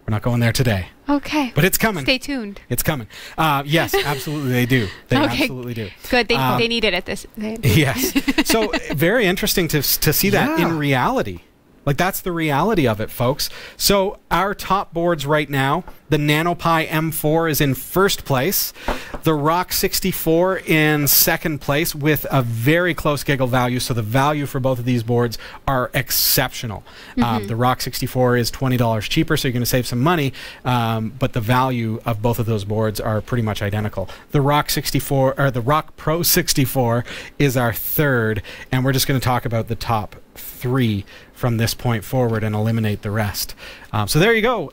S1: We're not going there today,
S3: Okay.
S1: but it's coming.
S3: Stay tuned.
S1: It's coming. Yes, absolutely they do. They
S3: Okay.
S1: absolutely do.
S3: Good. They need it at this.
S1: Yes. So very interesting to see that
S2: Yeah.
S1: in reality. Like that's the reality of it, folks. So our top boards right now, the NanoPi M4 is in first place, the Rock 64 in second place with a very close giggle value. So the value for both of these boards are exceptional. The Rock 64 is $20 cheaper, so you're going to save some money, but the value of both of those boards are pretty much identical. The Rock 64 or the Rock Pro 64 is our third, and we're just going to talk about the top 3 from this point forward and eliminate the rest. So there you go.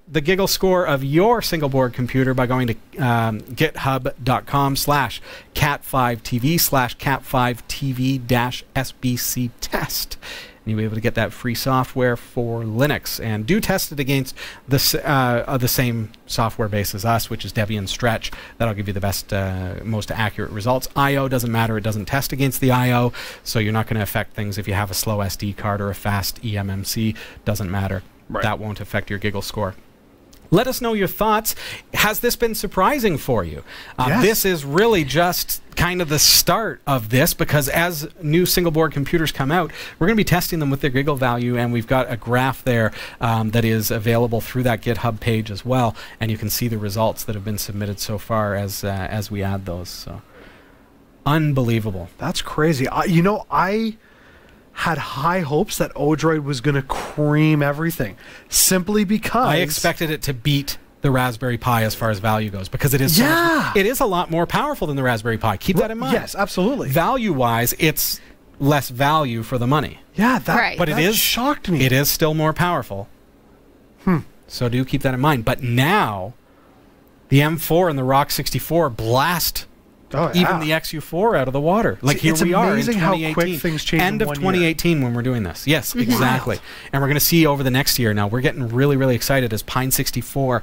S1: the giggle score of your single board computer by going to github.com/cat5tv/cat5tv-sbc test. And you'll be able to get that free software for Linux. And do test it against the same software base as us, which is Debian Stretch. That'll give you the best, most accurate results. I/O doesn't matter. It doesn't test against the I/O, so you're not going to affect things if you have a slow SD card or a fast eMMC. Doesn't matter.
S2: Right.
S1: That won't affect your giggle score. Let us know your thoughts. Has this been surprising for you?
S2: Yes.
S1: This is really just kind of the start of this, because as new single board computers come out, we're going to be testing them with their giggle value, and we've got a graph there that is available through that GitHub page as well, and you can see the results that have been submitted so far as we add those. So, unbelievable.
S2: That's crazy. I had high hopes that Odroid was going to cream everything, simply because
S1: I expected it to beat the Raspberry Pi as far as value goes, because it is it is a lot more powerful than the Raspberry Pi. Keep that in mind.
S2: Yes, absolutely.
S1: Value-wise, it's less value for the money.
S2: Yeah, that,
S3: Right.
S1: But
S2: that
S1: it is
S2: shocked me.
S1: It is still more powerful. So do keep that in mind. But now, the M4 and the ROC 64 blast even the XU4 out of the water. Like,
S2: See,
S1: here
S2: it's
S1: we are in
S2: amazing how
S1: 2018.
S2: quick things change
S1: End
S2: in
S1: of
S2: 1 year.
S1: 2018 when we're doing this. Yes, exactly. And we're going to see over the next year now. We're getting really, really excited as Pine 64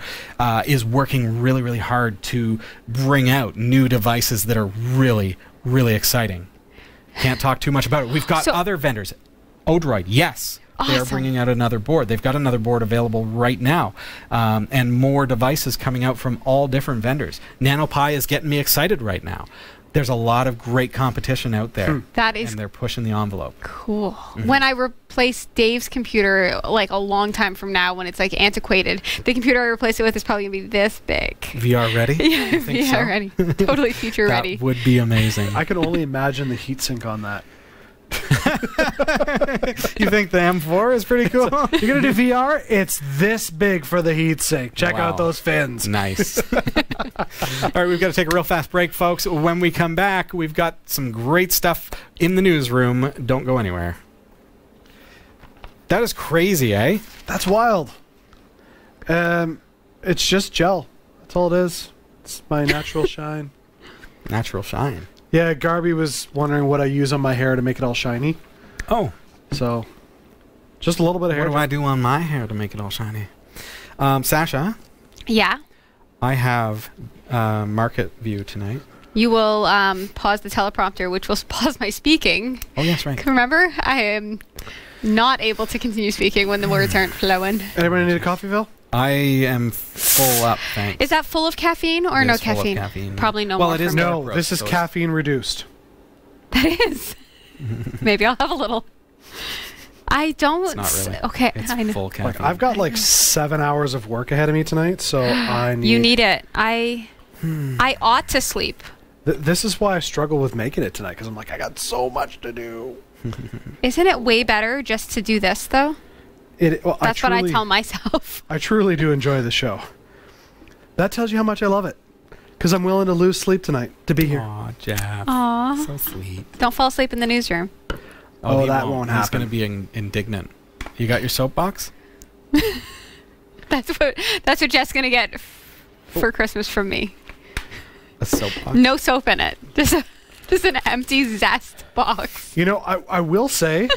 S1: is working really, really hard to bring out new devices that are really, really exciting. Can't talk too much about it. We've got other vendors. Odroid, yes. They're
S3: Awesome.
S1: bringing out another board. They've got another board available right now, and more devices coming out from all different vendors. NanoPi is getting me excited right now. There's a lot of great competition out there,
S3: That is
S1: and they're pushing the envelope.
S3: cool. When I replace Dave's computer, like a long time from now, when it's like antiquated, the computer I replace it with is probably gonna be this big.
S1: VR ready? You think
S3: Yeah,
S1: so?
S3: ready. Totally future
S1: That
S3: ready.
S1: would be amazing.
S2: I can only imagine the heatsink on that.
S1: You think the M4 is pretty cool?
S2: You're going to do VR? It's this big for the heatsink. Check
S1: Wow.
S2: out those fins.
S1: Nice. All right, we've got to take a real fast break, folks. When we come back, we've got some great stuff in the newsroom. Don't go anywhere. That is crazy, eh?
S2: That's wild. It's just gel. That's all it is. It's my natural shine.
S1: Natural shine.
S2: Yeah, Garby was wondering what I use on my hair to make it all shiny.
S1: Oh,
S2: So, just a little bit of hair.
S1: what do I do on my hair to make it all shiny? Sasha,
S3: Yeah.
S1: I have market view tonight.
S3: You will pause the teleprompter, which will pause my speaking.
S1: Oh, yes, right.
S3: Remember, I am not able to continue speaking when the words aren't flowing.
S2: Anybody need a coffeeville?
S1: I am full up, thanks.
S3: Is that full of caffeine or
S1: It
S3: no
S1: is full of
S3: caffeine?
S1: caffeine.
S3: Probably no
S1: Well,
S3: more
S1: it is
S3: for me.
S1: dark
S2: No,
S1: roast,
S2: this is
S1: so it's-
S2: caffeine reduced.
S3: That is. Maybe I'll have a little. I don't.
S1: It's not really.
S3: Okay,
S1: It's
S3: I know.
S1: full caffeine.
S2: Like, I've got like 7 hours of work ahead of me tonight, so I need...
S3: You need it. I ought to sleep.
S2: This is why I struggle with making it tonight, because I'm like, I got so much to do.
S3: Isn't it way better just to do this though?
S2: Well,
S3: That's what I tell myself.
S2: I truly do enjoy the show. That tells you how much I love it. Because I'm willing to lose sleep tonight to be here.
S1: Aw, Jeff.
S3: Aw.
S1: So sweet.
S3: Don't fall asleep in the newsroom.
S2: Oh,
S1: he
S2: that won't
S1: He's
S2: happen.
S1: going to be indignant. You got your soapbox?
S3: That's what Jeff's gonna get for Christmas from me.
S1: A soapbox?
S3: No soap in it. Just an empty zest box.
S2: You know, I will say,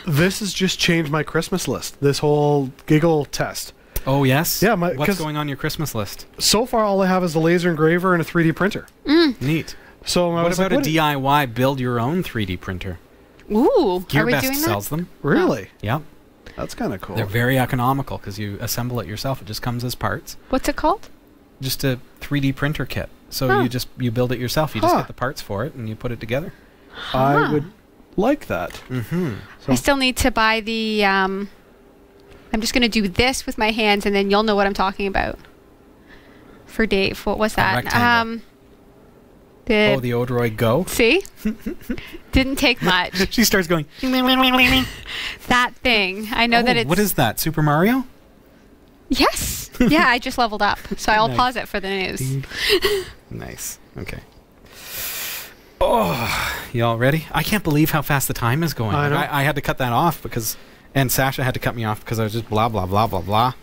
S2: this has just changed my Christmas list. This whole giggle test.
S1: Oh, yes?
S2: Yeah,
S1: What's
S2: 'cause-
S1: going on your Christmas list?
S2: So far, all I have is a laser engraver and a 3D printer.
S1: Neat.
S2: So I
S1: What
S2: was
S1: about
S2: like,
S1: a DIY build your own 3D printer?
S3: Ooh, are we
S1: GearBest
S3: doing that?
S1: sells them.
S2: Really?
S1: Yep.
S2: That's kind of cool.
S1: They're very economical because you assemble it yourself. It just comes as parts.
S3: What's it called?
S1: Just a 3D printer kit. So
S3: Huh.
S1: you build it yourself. You just
S2: Huh.
S1: get the parts for it and you put it together.
S2: I would like that.
S1: Mm-hmm.
S2: So
S3: I still need to buy the. I'm just gonna do this with my hands, and then you'll know what I'm talking about. For Dave, what was that?
S1: rectangle. Oh, the Odroid Go.
S3: See, didn't take much.
S1: She starts going.
S3: That thing. I know that it's.
S1: What is that? Super Mario?
S3: Yes. Yeah, I just leveled up, so I'll
S1: Nice.
S3: pause it for the news.
S1: Nice. Okay. Oh, you all ready? I can't believe how fast the time is going.
S2: I know.
S1: I had to cut that off and Sasha had to cut me off because I was just blah, blah, blah, blah, blah.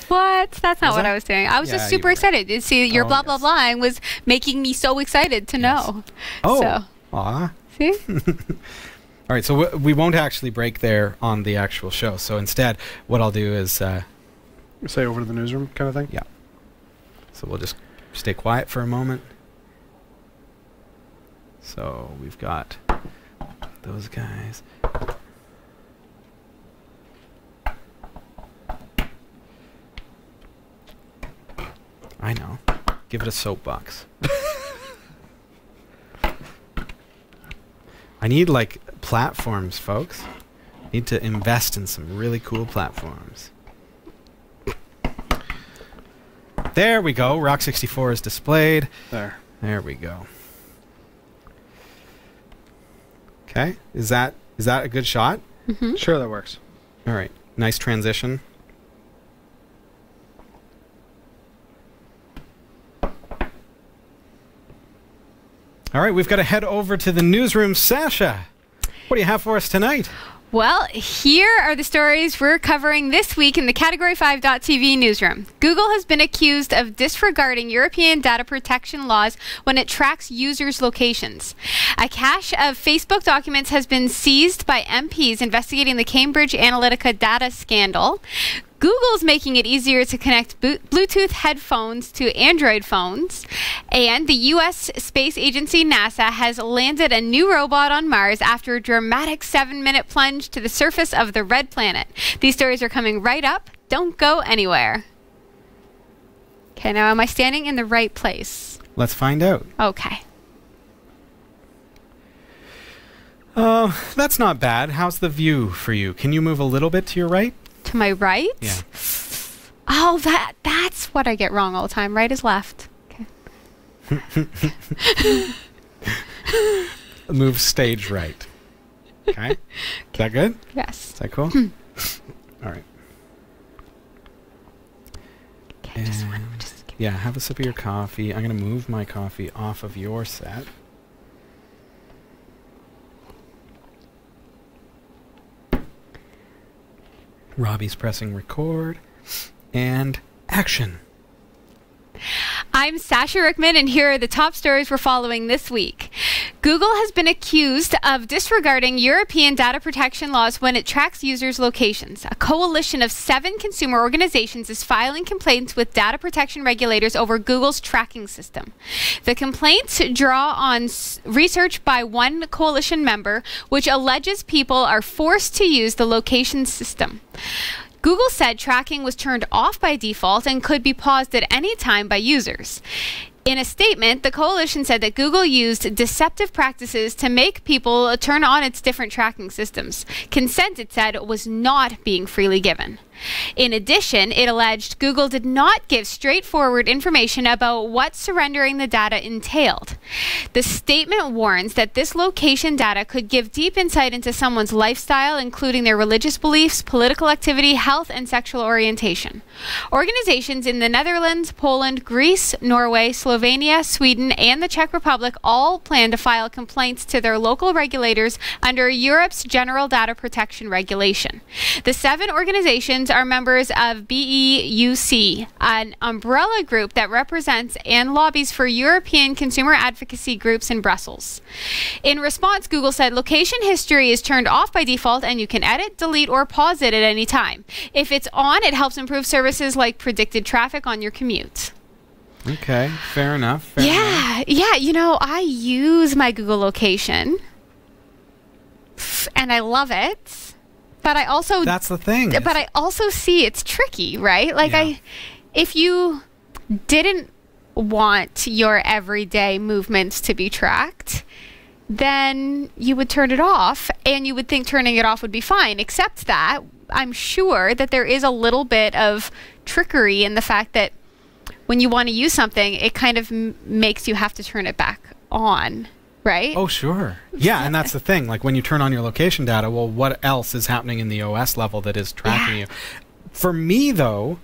S3: What? That's not
S1: Was
S3: what
S1: I?
S3: I was doing. I was
S1: Yeah,
S3: just
S1: you
S3: super
S1: were.
S3: excited to see your
S1: Oh,
S3: blah blah
S1: yes.
S3: blah and was making me so excited to know.
S1: Oh.
S3: So,
S1: Aw.
S3: see?
S1: All right, so we won't actually break there on the actual show. So instead, what I'll do is,
S2: Say over to the newsroom kind of thing.
S1: yeah. So we'll just stay quiet for a moment. So we've got those guys. I know. Give it a soapbox. I need like platforms, folks. Need to invest in some really cool platforms. There we go. Rock 64 is displayed.
S2: There.
S1: There we go. Okay. Is that a good shot?
S3: Mm-hmm.
S2: Sure, that works.
S1: All right. Nice transition. All right, we've got to head over to the newsroom. Sasha, what do you have for us tonight?
S3: Well, here are the stories we're covering this week in the Category5.tv newsroom. Google has been accused of disregarding European data protection laws when it tracks users' locations. A cache of Facebook documents has been seized by MPs investigating the Cambridge Analytica data scandal. Google's making it easier to connect Bluetooth headphones to Android phones. And the U.S. space agency NASA has landed a new robot on Mars after a dramatic 7-minute plunge to the surface of the red planet. These stories are coming right up. Don't go anywhere. Okay, now am I standing in the right place?
S1: Let's find out.
S3: Okay.
S1: Oh, that's not bad. How's the view for you? Can you move a little bit to your right?
S3: To my right?
S1: Yeah.
S3: Oh, that's what I get wrong all the time. Right is left. Okay.
S1: Move stage right. Okay. Is that good?
S3: Yes.
S1: Is that cool? All right.
S3: Okay, just
S1: Yeah, have a sip of your coffee. I'm going to move my coffee off of your set. Robbie's pressing record. And action.
S3: I'm Sasha Rickman, and here are the top stories we're following this week. Google has been accused of disregarding European data protection laws when it tracks users' locations. A coalition of 7 consumer organizations is filing complaints with data protection regulators over Google's tracking system. The complaints draw on research by one coalition member, which alleges people are forced to use the location system. Google said tracking was turned off by default and could be paused at any time by users. In a statement, the coalition said that Google used deceptive practices to make people turn on its different tracking systems. Consent, it said, was not being freely given. In addition, it alleged Google did not give straightforward information about what surrendering the data entailed. The statement warns that this location data could give deep insight into someone's lifestyle, including their religious beliefs, political activity, health, and sexual orientation. Organizations in the Netherlands, Poland, Greece, Norway, Slovenia, Sweden, and the Czech Republic all plan to file complaints to their local regulators under Europe's General Data Protection Regulation. The 7 organizations are members of BEUC, an umbrella group that represents and lobbies for European consumer advocacy groups in Brussels. In response, Google said location history is turned off by default and you can edit, delete, or pause it at any time. If it's on, it helps improve services like predicted traffic on your commute.
S1: Okay, fair enough. Fair enough.
S3: Yeah, you know, I use my Google location and I love it. But I also
S1: That's the thing.
S3: But I also see it's tricky, right? Like
S1: Yeah.
S3: if you didn't want your everyday movements to be tracked, then you would turn it off and you would think turning it off would be fine, except that I'm sure that there is a little bit of trickery in the fact that when you want to use something, it kind of makes you have to turn it back on. Right?
S1: Oh, sure. Yeah, and that's the thing. Like when you turn on your location data, well, what else is happening in the OS level that is tracking you? For me, though,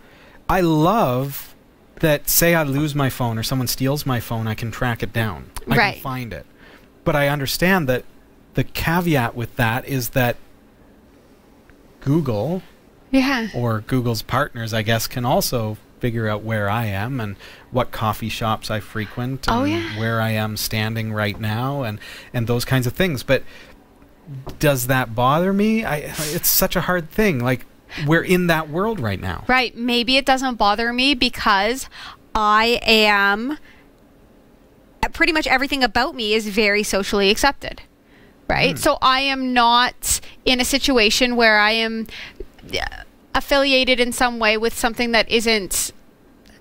S1: I love that, say I lose my phone or someone steals my phone, I can track it down. I
S3: Right.
S1: can find it. But I understand that the caveat with that is that Google
S3: Yeah.
S1: Or Google's partners, I guess, can also figure out where I am and what coffee shops I frequent and where I am standing right now and those kinds of things. But does that bother me? It's such a hard thing. Like, we're in that world right now.
S3: Right. Maybe it doesn't bother me because I am... pretty much everything about me is very socially accepted. Right? So I am not in a situation where I am affiliated in some way with something that isn't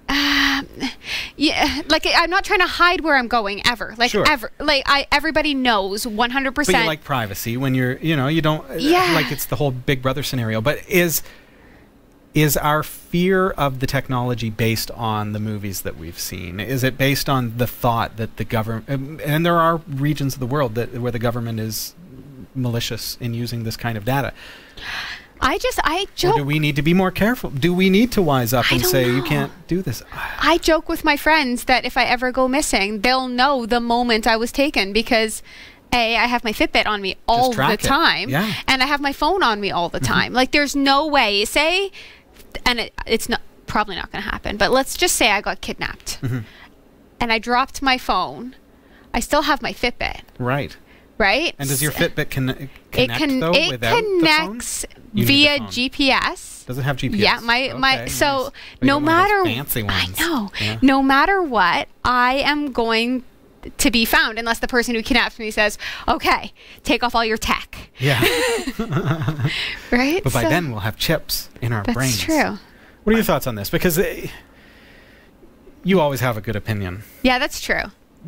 S3: like I'm not trying to hide where I'm going ever. Like ever. Like everybody knows 100%.
S1: But you like privacy when you're, you don't like it's the whole Big Brother scenario. But is our fear of the technology based on the movies that we've seen? Is it based on the thought that the government, and there are regions of the world where the government is malicious in using this kind of data? I joke. Or do we need to be more careful? Do we need to wise up and say, you can't do this?
S3: I joke with my friends that if I ever go missing, they'll know the moment I was taken because I have my Fitbit on me all the time. And I have my phone on me all the time. Like, there's no way, and it's not probably not going to happen, but let's just say I got kidnapped and I dropped my phone. I still have my Fitbit. Right. And does your Fitbit connect though without the phone? It connects via GPS.
S1: Does it have GPS?
S3: Yeah, my so no matter
S1: fancy ones.
S3: I know. Yeah. No matter what, I am going to be found unless the person who kidnaps me says, "Okay, take off all your tech."
S1: Yeah.
S3: Right?
S1: But by then we'll have chips in our brains.
S3: That's true.
S1: What are your thoughts on this? Because you always have a good opinion.
S3: Yeah, that's true.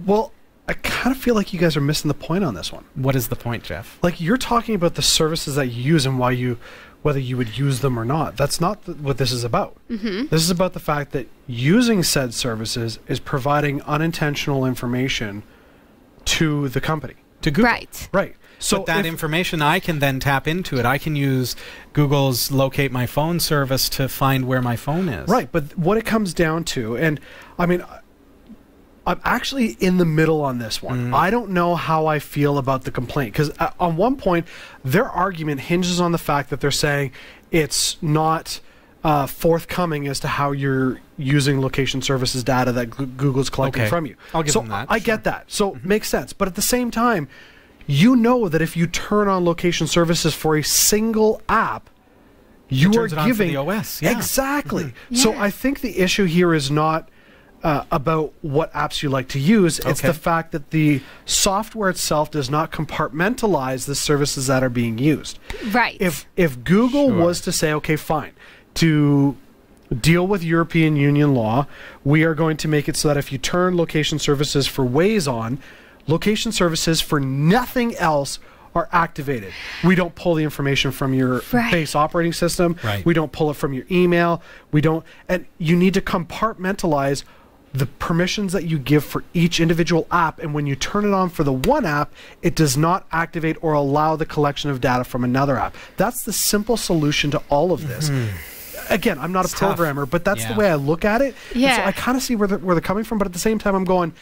S2: Well, I kind of feel like you guys are missing the point on this one.
S1: What is the point, Jeff?
S2: Like, you're talking about the services that you use and whether you would use them or not. That's not what this is about. This is about the fact that using said services is providing unintentional information to the company.
S1: To Google.
S2: Right. So
S1: but that information, I can then tap into it. I can use Google's Locate My Phone service to find where my phone is.
S2: Right, but what it comes down to, and I mean, I'm actually in the middle on this one. I don't know how I feel about the complaint, because on one point, their argument hinges on the fact that they're saying it's not forthcoming as to how you're using location services data that Google's collecting from you.
S1: I'll give them that.
S2: I get that. So makes sense. But at the same time, you know that if you turn on location services for a single app, you are giving
S1: the OS.
S2: Exactly. So I think the issue here is not about what apps you like to use. It's the fact that the software itself does not compartmentalize the services that are being used.
S3: Right.
S2: If Google was to say, okay, fine, to deal with European Union law, we are going to make it so that if you turn location services for Waze on, location services for nothing else are activated. We don't pull the information from your base operating system. We don't pull it from your email. We don't, and you need to compartmentalize the permissions that you give for each individual app, and when you turn it on for the one app, it does not activate or allow the collection of data from another app. That's the simple solution to all of this. Again, I'm not a programmer, but that's the way I look at it. And so I kind of see where they're coming from, but at the same time, I'm going,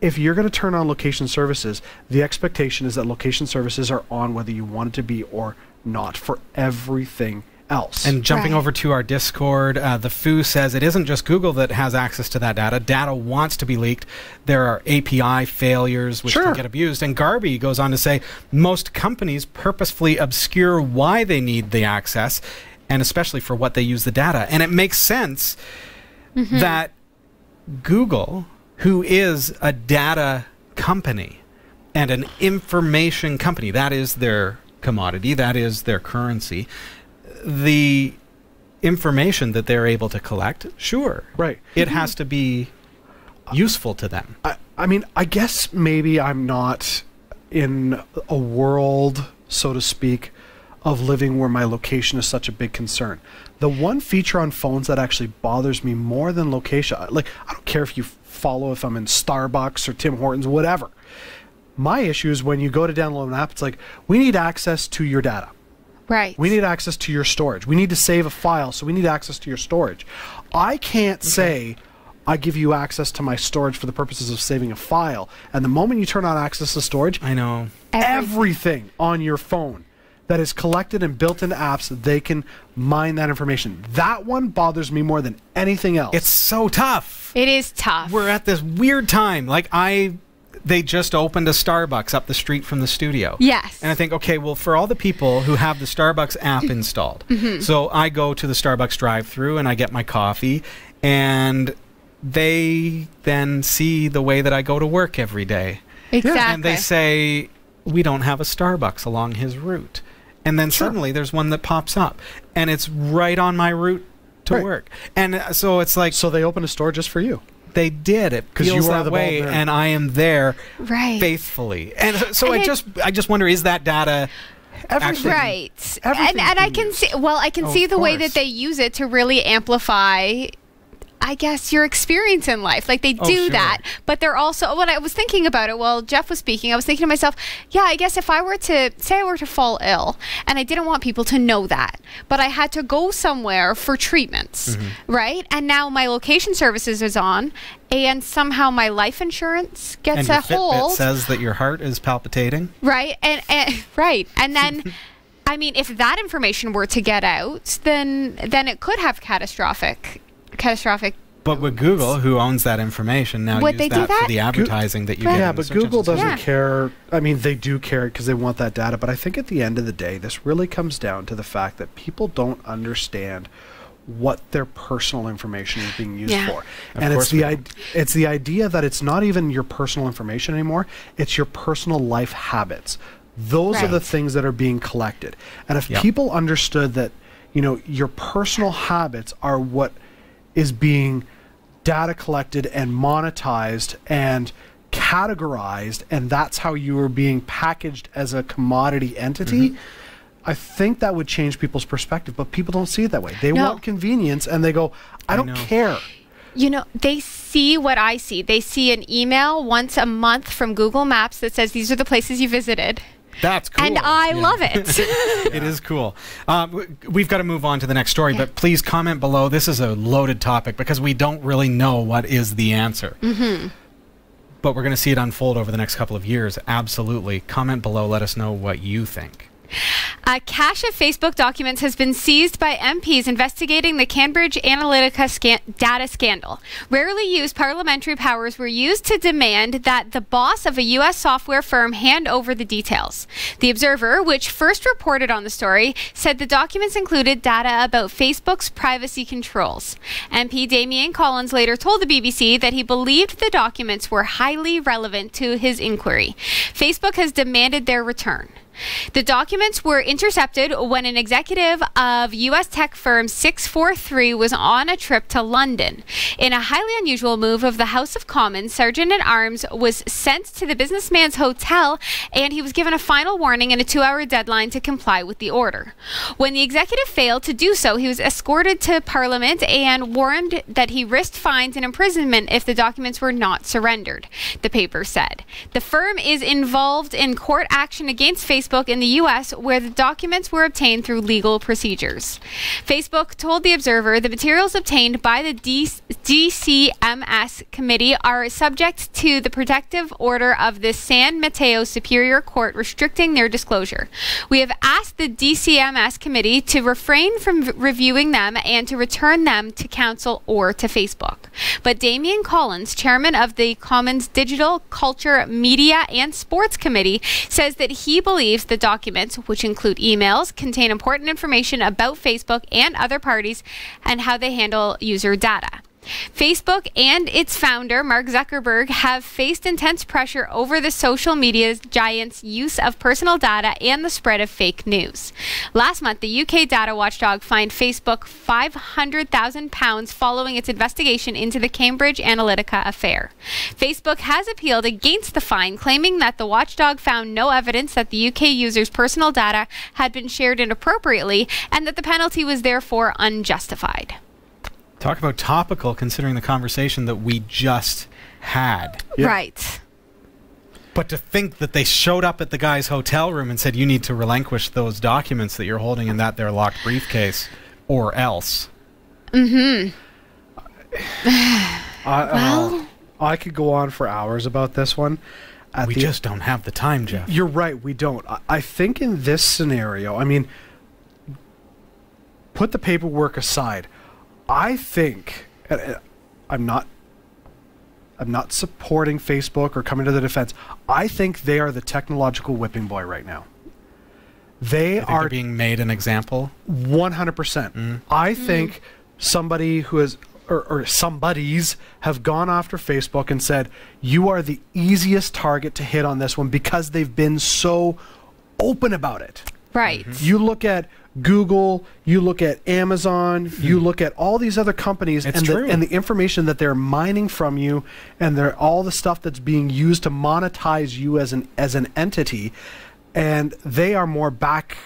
S2: if you're going to turn on location services, the expectation is that location services are on whether you want it to be or not for everything else.
S1: And jumping over to our Discord, the Foo says it isn't just Google that has access to that data. Data wants to be leaked. There are API failures which can get abused. And Garby goes on to say most companies purposefully obscure why they need the access, and especially for what they use the data. And it makes sense that Google, who is a data company and an information company, that is their commodity, that is their currency, the information that they're able to collect, it has to be useful to them.
S2: I mean, I guess maybe I'm not in a world, so to speak, of living where my location is such a big concern. The one feature on phones that actually bothers me more than location, like, I don't care if you follow if I'm in Starbucks or Tim Hortons, whatever. My issue is when you go to download an app, it's like, we need access to your data. We need access to your storage. We need to save a file, so we need access to your storage. I can't say, I give you access to my storage for the purposes of saving a file. And the moment you turn on access to storage,
S1: I know
S2: everything on your phone that is collected and built into apps that they can mine that information. That one bothers me more than anything else.
S1: It's so tough.
S3: It is tough.
S1: We're at this weird time. Like they just opened a Starbucks up the street from the studio.
S3: Yes.
S1: And I think, okay, well, for all the people who have the Starbucks app installed, so I go to the Starbucks drive-thru and I get my coffee, and they then see the way that I go to work every day.
S3: Exactly.
S1: And they say, we don't have a Starbucks along his route. And then suddenly there's one that pops up, and it's right on my route to work. And so it's like...
S2: So they opened a store just for you.
S1: They did. It feels that way, and I am there faithfully. And so I just wonder, is that data actually...
S3: Right. And I can see... Well, I can see the way that they use it to really amplify... I guess your experience in life. Like they do that, but they're also, when I was thinking about it while Jeff was speaking, I was thinking to myself, yeah, I guess if I were to, say I were to fall ill and I didn't want people to know that, but I had to go somewhere for treatments, right? And now my location services is on, and somehow my life insurance gets a hold.
S1: Fitbit says that your heart is palpitating.
S3: Right. And then, I mean, if that information were to get out, then it could have catastrophic.
S1: But with Google, who owns that information, now use that for the advertising that you get.
S2: Yeah,
S1: in
S2: but
S1: the search
S2: Google
S1: engine.
S2: doesn't care. I mean, they do care because they want that data. But I think at the end of the day, this really comes down to the fact that people don't understand what their personal information is being used for. And it's the idea that it's not even your personal information anymore. It's your personal life habits. Those are the things that are being collected. And if people understood that, you know, your personal habits are what is being data collected and monetized and categorized, and that's how you are being packaged as a commodity entity, I think that would change people's perspective. But people don't see it that way. They want convenience, and they go, I don't care.
S3: You know, they see what I see. They see an email once a month from Google Maps that says these are the places you visited.
S1: That's cool.
S3: And I love it.
S1: It is cool. We've got to move on to the next story, but please comment below. This is a loaded topic because we don't really know what is the answer. But we're going to see it unfold over the next couple of years. Absolutely. Comment below. Let us know what you think.
S3: A cache of Facebook documents has been seized by MPs investigating the Cambridge Analytica data scandal. Rarely used parliamentary powers were used to demand that the boss of a U.S. software firm hand over the details. The Observer, which first reported on the story, said the documents included data about Facebook's privacy controls. MP Damien Collins later told the BBC that he believed the documents were highly relevant to his inquiry. Facebook has demanded their return. The documents were intercepted when an executive of U.S. tech firm 643 was on a trip to London. In a highly unusual move of the House of Commons, Sergeant-at-Arms was sent to the businessman's hotel, and he was given a final warning and a 2-hour deadline to comply with the order. When the executive failed to do so, he was escorted to Parliament and warned that he risked fines and imprisonment if the documents were not surrendered, the paper said. The firm is involved in court action against Facebook in the U.S., where the documents were obtained through legal procedures. Facebook told the Observer the materials obtained by the DCMS committee are subject to the protective order of the San Mateo Superior Court restricting their disclosure. We have asked the DCMS committee to refrain from reviewing them and to return them to Council or to Facebook. But Damien Collins, chairman of the Commons Digital, Culture, Media and Sports Committee, says that he believes the documents, which include emails, contain important information about Facebook and other parties and how they handle user data. Facebook and its founder, Mark Zuckerberg, have faced intense pressure over the social media giant's use of personal data and the spread of fake news. Last month, the UK data watchdog fined Facebook £500,000 following its investigation into the Cambridge Analytica affair. Facebook has appealed against the fine, claiming that the watchdog found no evidence that the UK users' personal data had been shared inappropriately and that the penalty was therefore unjustified.
S1: Talk about topical, considering the conversation that we just had.
S3: Right.
S1: But to think that they showed up at the guy's hotel room and said, you need to relinquish those documents that you're holding in that their locked briefcase, or else.
S2: I could go on for hours about this one.
S1: We just don't have the time, Jeff.
S2: You're right, we don't. I think in this scenario, I mean, put the paperwork aside. I think I'm not supporting Facebook or coming to the defense. I think they are the technological whipping boy right now. They are
S1: being made an example.
S2: 100%. I think somebody who has or somebodies have gone after Facebook and said, you are the easiest target to hit on this one because they've been so open about it.
S3: Right.
S2: You look at Google, you look at Amazon, you look at all these other companies and the information that they're mining from you, and all the stuff that's being used to monetize you as an entity, and they are more back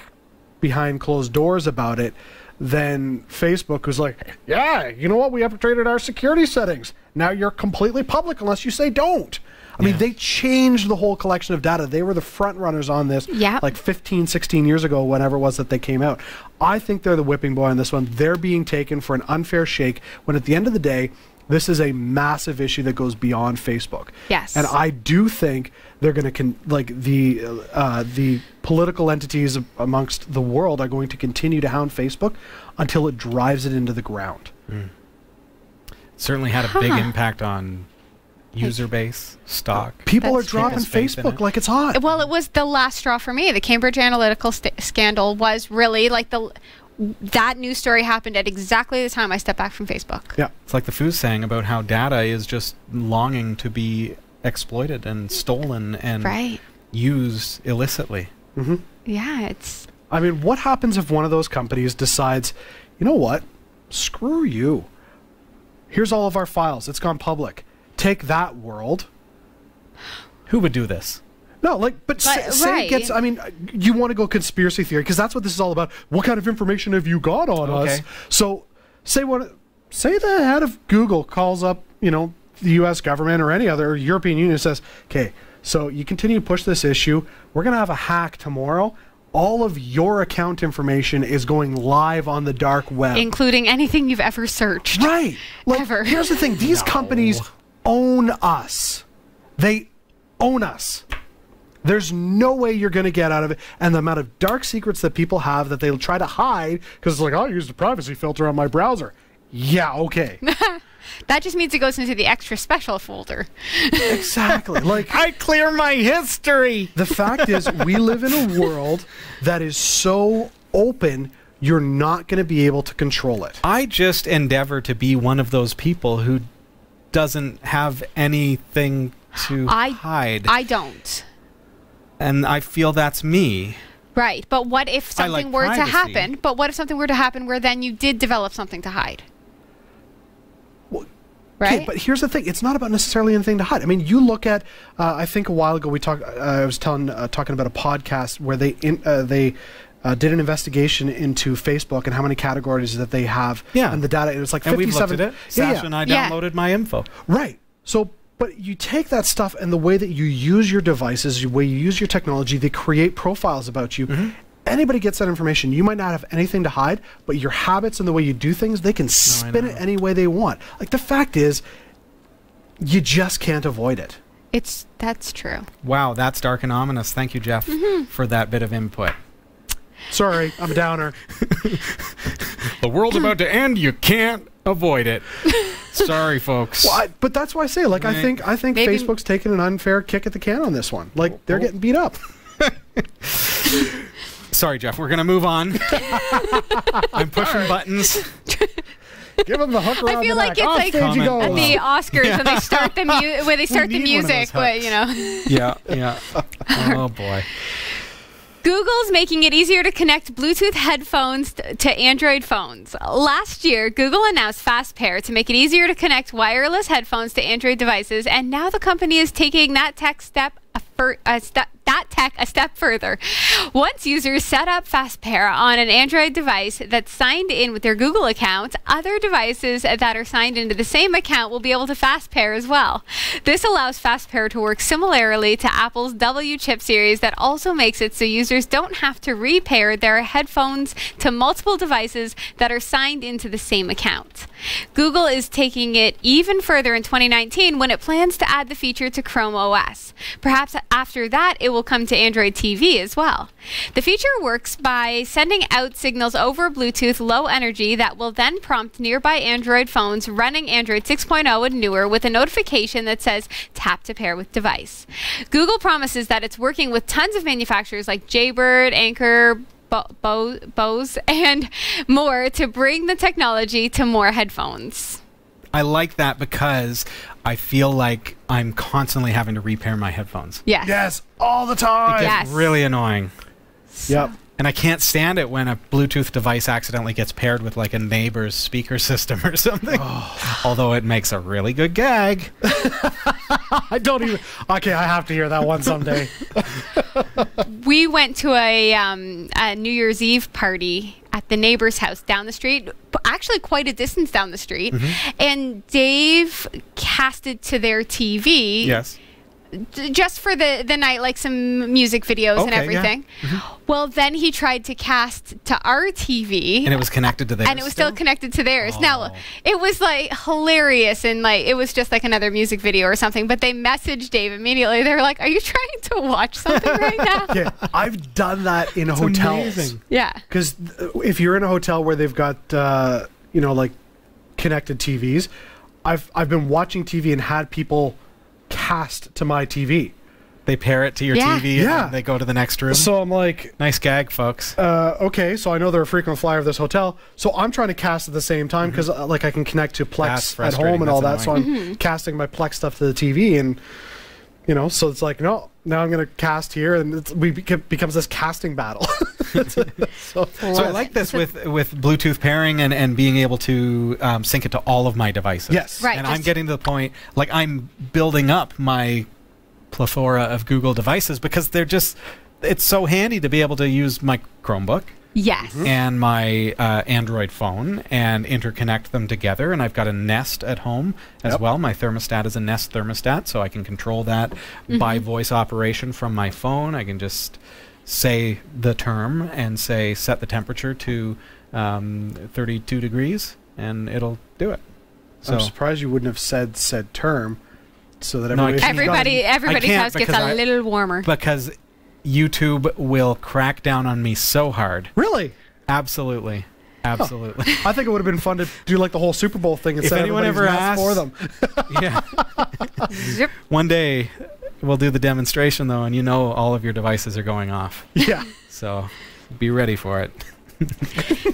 S2: behind closed doors about it than Facebook, who's like, yeah, you know what, we upgraded our security settings. Now you're completely public unless you say don't. I mean, they changed the whole collection of data. They were the front runners on this like 15, 16 years ago, whenever it was that they came out. I think they're the whipping boy on this one. They're being taken for an unfair shake when at the end of the day, this is a massive issue that goes beyond Facebook.
S3: Yes.
S2: And I do think they're going to, the political entities amongst the world are going to continue to hound Facebook until it drives it into the ground.
S1: Certainly had a big impact on user base, stock.
S2: People
S3: That's
S2: are dropping Facebook like it's hot.
S3: Well, it was the last straw for me. The Cambridge Analytical scandal was really like that news story happened at exactly the time I stepped back from Facebook.
S2: Yeah.
S1: It's like the Foo saying about how data is just longing to be exploited and stolen and used illicitly.
S3: Yeah, it's...
S2: I mean, what happens if one of those companies decides, you know what, screw you. Here's all of our files. It's gone public. Take that, world.
S1: Who would do this?
S2: No, but say it gets, I mean, you want to go conspiracy theory, because that's what this is all about. What kind of information have you got on us? So, say the head of Google calls up, the U.S. government or any other European Union and says, okay, so you continue to push this issue. We're going to have a hack tomorrow. All of your account information is going live on the dark web.
S3: Including anything you've ever searched.
S2: Right.
S3: Ever.
S2: Here's the thing. These companies own us. They own us. There's no way you're going to get out of it. And the amount of dark secrets that people have that they'll try to hide, because it's like, I'll use the privacy filter on my browser. Yeah, okay.
S3: That just means it goes into the extra special folder.
S2: Exactly.
S1: I clear my history.
S2: The fact is, we live in a world that is so open, you're not going to be able to control it.
S1: I just endeavor to be one of those people who doesn't have anything to hide.
S3: I don't.
S1: And I feel that's me.
S3: Right. But what if something were to happen? But what if something were to happen where then you did develop something to hide? Right.
S2: Okay, but here's the thing: it's not about necessarily anything to hide. I mean, you look at. I think a while ago we talked. I was talking about a podcast where they did an investigation into Facebook and how many categories that they have.
S1: Yeah.
S2: And the data. It was like 57.
S1: And we looked at it. Sasha and I downloaded my info.
S2: Right. So, but you take that stuff and the way that you use your devices, the way you use your technology, they create profiles about you. Anybody gets that information. You might not have anything to hide, but your habits and the way you do things, they can spin it any way they want. Like, the fact is, you just can't avoid it.
S3: That's true.
S1: Wow, that's dark and ominous. Thank you, Jeff, for that bit of input.
S2: Sorry, I'm a downer.
S1: The world's about to end. You can't avoid it. Sorry, folks.
S2: Well, but that's why I say, I think
S3: Maybe
S2: Facebook's taking an unfair kick at the can on this one. They're getting beat up.
S1: Sorry, Jeff. We're going to move on. I'm pushing buttons.
S2: Give them the hook around
S3: I feel
S2: the
S3: like
S2: neck.
S3: it's
S2: Off
S3: like
S2: stage you go.
S3: at the Oscars when they start the music, but
S1: Yeah. Oh, boy.
S3: Google's making it easier to connect Bluetooth headphones to Android phones. Last year, Google announced Fast Pair to make it easier to connect wireless headphones to Android devices, and now the company is taking that tech tech a step further. Once users set up Fast Pair on an Android device that's signed in with their Google account, other devices that are signed into the same account will be able to Fast Pair as well. This allows Fast Pair to work similarly to Apple's W chip series that also makes it so users don't have to repair their headphones to multiple devices that are signed into the same account. Google is taking it even further in 2019 when it plans to add the feature to Chrome OS. Perhaps after that, it will come to Android TV as well. The feature works by sending out signals over Bluetooth low energy that will then prompt nearby Android phones running Android 6.0 and newer with a notification that says tap to pair with device. Google promises that it's working with tons of manufacturers like Jaybird, Anker, Bose, and more to bring the technology to more headphones.
S1: I like that because I feel like I'm constantly having to repair my headphones.
S3: Yes.
S2: Yes, all the time.
S1: It's
S3: Yes.
S1: really annoying.
S2: Yep.
S1: And I can't stand it when a Bluetooth device accidentally gets paired with like a neighbor's speaker system or something. Although it makes a really good gag.
S2: I don't even. Okay, I have to hear that one someday.
S3: We went to a New Year's Eve party at the neighbor's house down the street, actually quite a distance down the street, and Dave casted to their TV.
S1: Yes.
S3: Just for the night, like some music videos and
S1: Okay, yeah.
S3: everything. Well, then he tried to cast to our TV.
S1: And it was connected to theirs.
S3: And it was still connected to theirs.
S1: Oh.
S3: Now, it was like hilarious and like it was just like another music video or something. But they messaged Dave immediately. They were like, "Are you trying to watch something right now?"
S2: Yeah, I've done that in hotels.
S1: amazing.
S3: Yeah.
S2: Because if you're in a hotel where they've got like connected TVs, I've been watching TV and had people cast to my TV.
S1: They pair it to your
S3: Yeah.
S1: TV
S2: Yeah.
S1: and they go to the next room.
S2: So I'm like,
S1: Nice gag, folks.
S2: okay, so I know they're a frequent flyer of this hotel, so I'm trying to cast at the same time because like I can connect to
S1: That's
S2: Plex at
S1: frustrating.
S2: home and all that,
S1: That's
S2: so I'm casting my Plex stuff to the TV, and so it's like, no, now I'm going to cast here, and becomes this casting battle.
S1: So I like this with Bluetooth pairing and being able to sync it to all of my devices.
S2: Yes.
S3: Right.
S1: And I'm getting to the point, like I'm building up my plethora of Google devices because it's so handy to be able to use my Chromebook
S3: Yes.
S1: and my Android phone and interconnect them together. And I've got a Nest at home as
S2: Yep.
S1: well. My thermostat is a Nest thermostat, so I can control that by voice operation from my phone. I can just say the term and say set the temperature to 32 degrees, and it'll do it. So
S2: I'm surprised you wouldn't have said term, so that
S1: No, I
S2: everybody.
S1: can't.
S3: Everybody's
S1: can't
S3: house gets
S1: because
S3: a little warmer.
S1: because YouTube will crack down on me so hard.
S2: Really?
S1: Absolutely. Absolutely.
S2: I think it would have been fun to do like the whole Super Bowl thing and
S1: If
S2: set
S1: anyone
S2: everybody's
S1: ever
S2: mess for
S1: asks-
S2: them.
S1: Yeah.
S3: Zip.
S1: One day we'll do the demonstration though, and all of your devices are going off.
S2: Yeah.
S1: So be ready for it.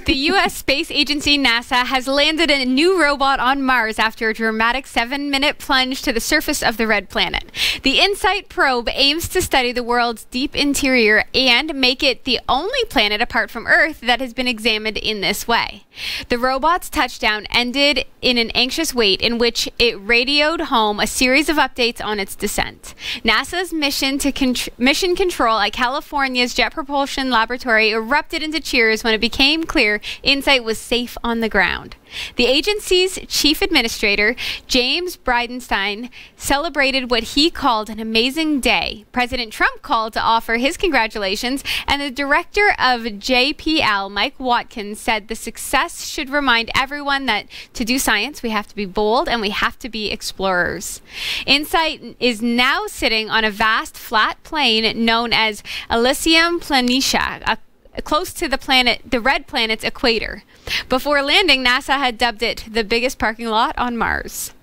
S3: The U.S. Space Agency NASA has landed a new robot on Mars after a dramatic 7-minute plunge to the surface of the red planet. The InSight probe aims to study the world's deep interior and make it the only planet apart from Earth that has been examined in this way. The robot's touchdown ended in an anxious wait in which it radioed home a series of updates on its descent. NASA's mission control at California's Jet Propulsion Laboratory erupted into cheers when it became clear InSight was safe on the ground. The agency's chief administrator, James Bridenstine, celebrated what he called an amazing day. President Trump called to offer his congratulations, and the director of JPL, Mike Watkins, said the success should remind everyone that to do science, we have to be bold and we have to be explorers. InSight is now sitting on a vast flat plain known as Elysium Planitia, close to the red planet's equator. Before landing, NASA had dubbed it the biggest parking lot on Mars.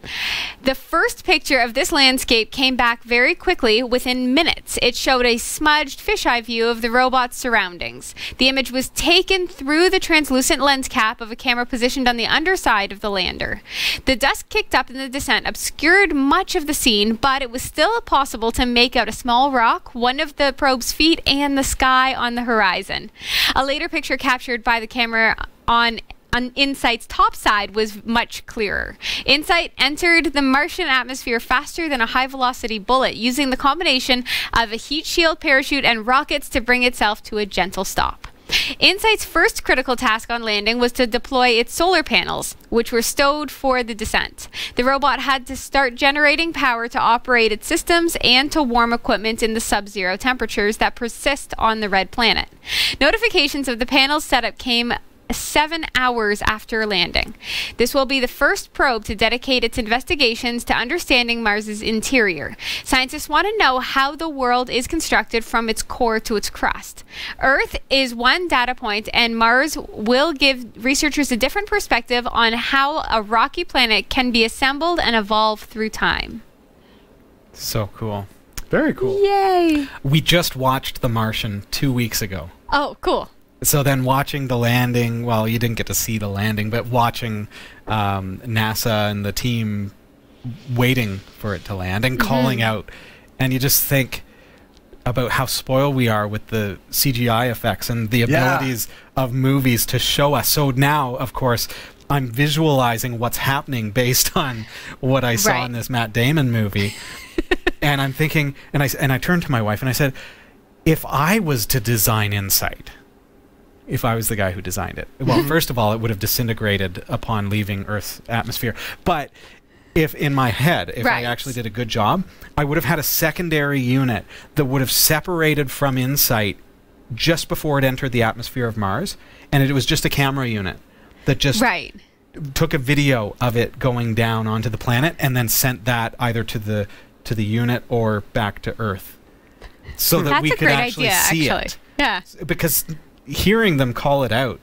S3: The first picture of this landscape came back very quickly, within minutes. It showed a smudged fisheye view of the robot's surroundings. The image was taken through the translucent lens cap of a camera positioned on the underside of the lander. The dust kicked up in the descent obscured much of the scene, but it was still possible to make out a small rock, one of the probe's feet, and the sky on the horizon. A later picture captured by the camera on on InSight's top side was much clearer. InSight entered the Martian atmosphere faster than a high-velocity bullet, using the combination of a heat shield, parachute, and rockets to bring itself to a gentle stop. InSight's first critical task on landing was to deploy its solar panels, which were stowed for the descent. The robot had to start generating power to operate its systems and to warm equipment in the sub-zero temperatures that persist on the red planet. Notifications of the panel's setup came 7 hours after landing. This will be the first probe to dedicate its investigations to understanding Mars's interior. Scientists want to know how the world is constructed from its core to its crust. Earth is one data point, and Mars will give researchers a different perspective on how a rocky planet can be assembled and evolve through time.
S1: So cool.
S2: Very cool.
S3: Yay!
S1: We just watched The Martian 2 weeks ago.
S3: Oh, cool.
S1: So then watching the landing, well, you didn't get to see the landing, but watching NASA and the team waiting for it to land and calling out, and you just think about how spoiled we are with the CGI effects and the abilities of movies to show us. So now, of course, I'm visualizing what's happening based on what I saw in this Matt Damon movie. And I'm thinking, and I turned to my wife and I said, if I was to design InSight, if I was the guy who designed it, well, first of all, it would have disintegrated upon leaving Earth's atmosphere. But if in my head, if I actually did a good job, I would have had a secondary unit that would have separated from InSight just before it entered the atmosphere of Mars, and it was just a camera unit that just took a video of it going down onto the planet and then sent that either to the unit or back to Earth, so that we could actually see it.
S3: Yeah,
S1: because hearing them call it out,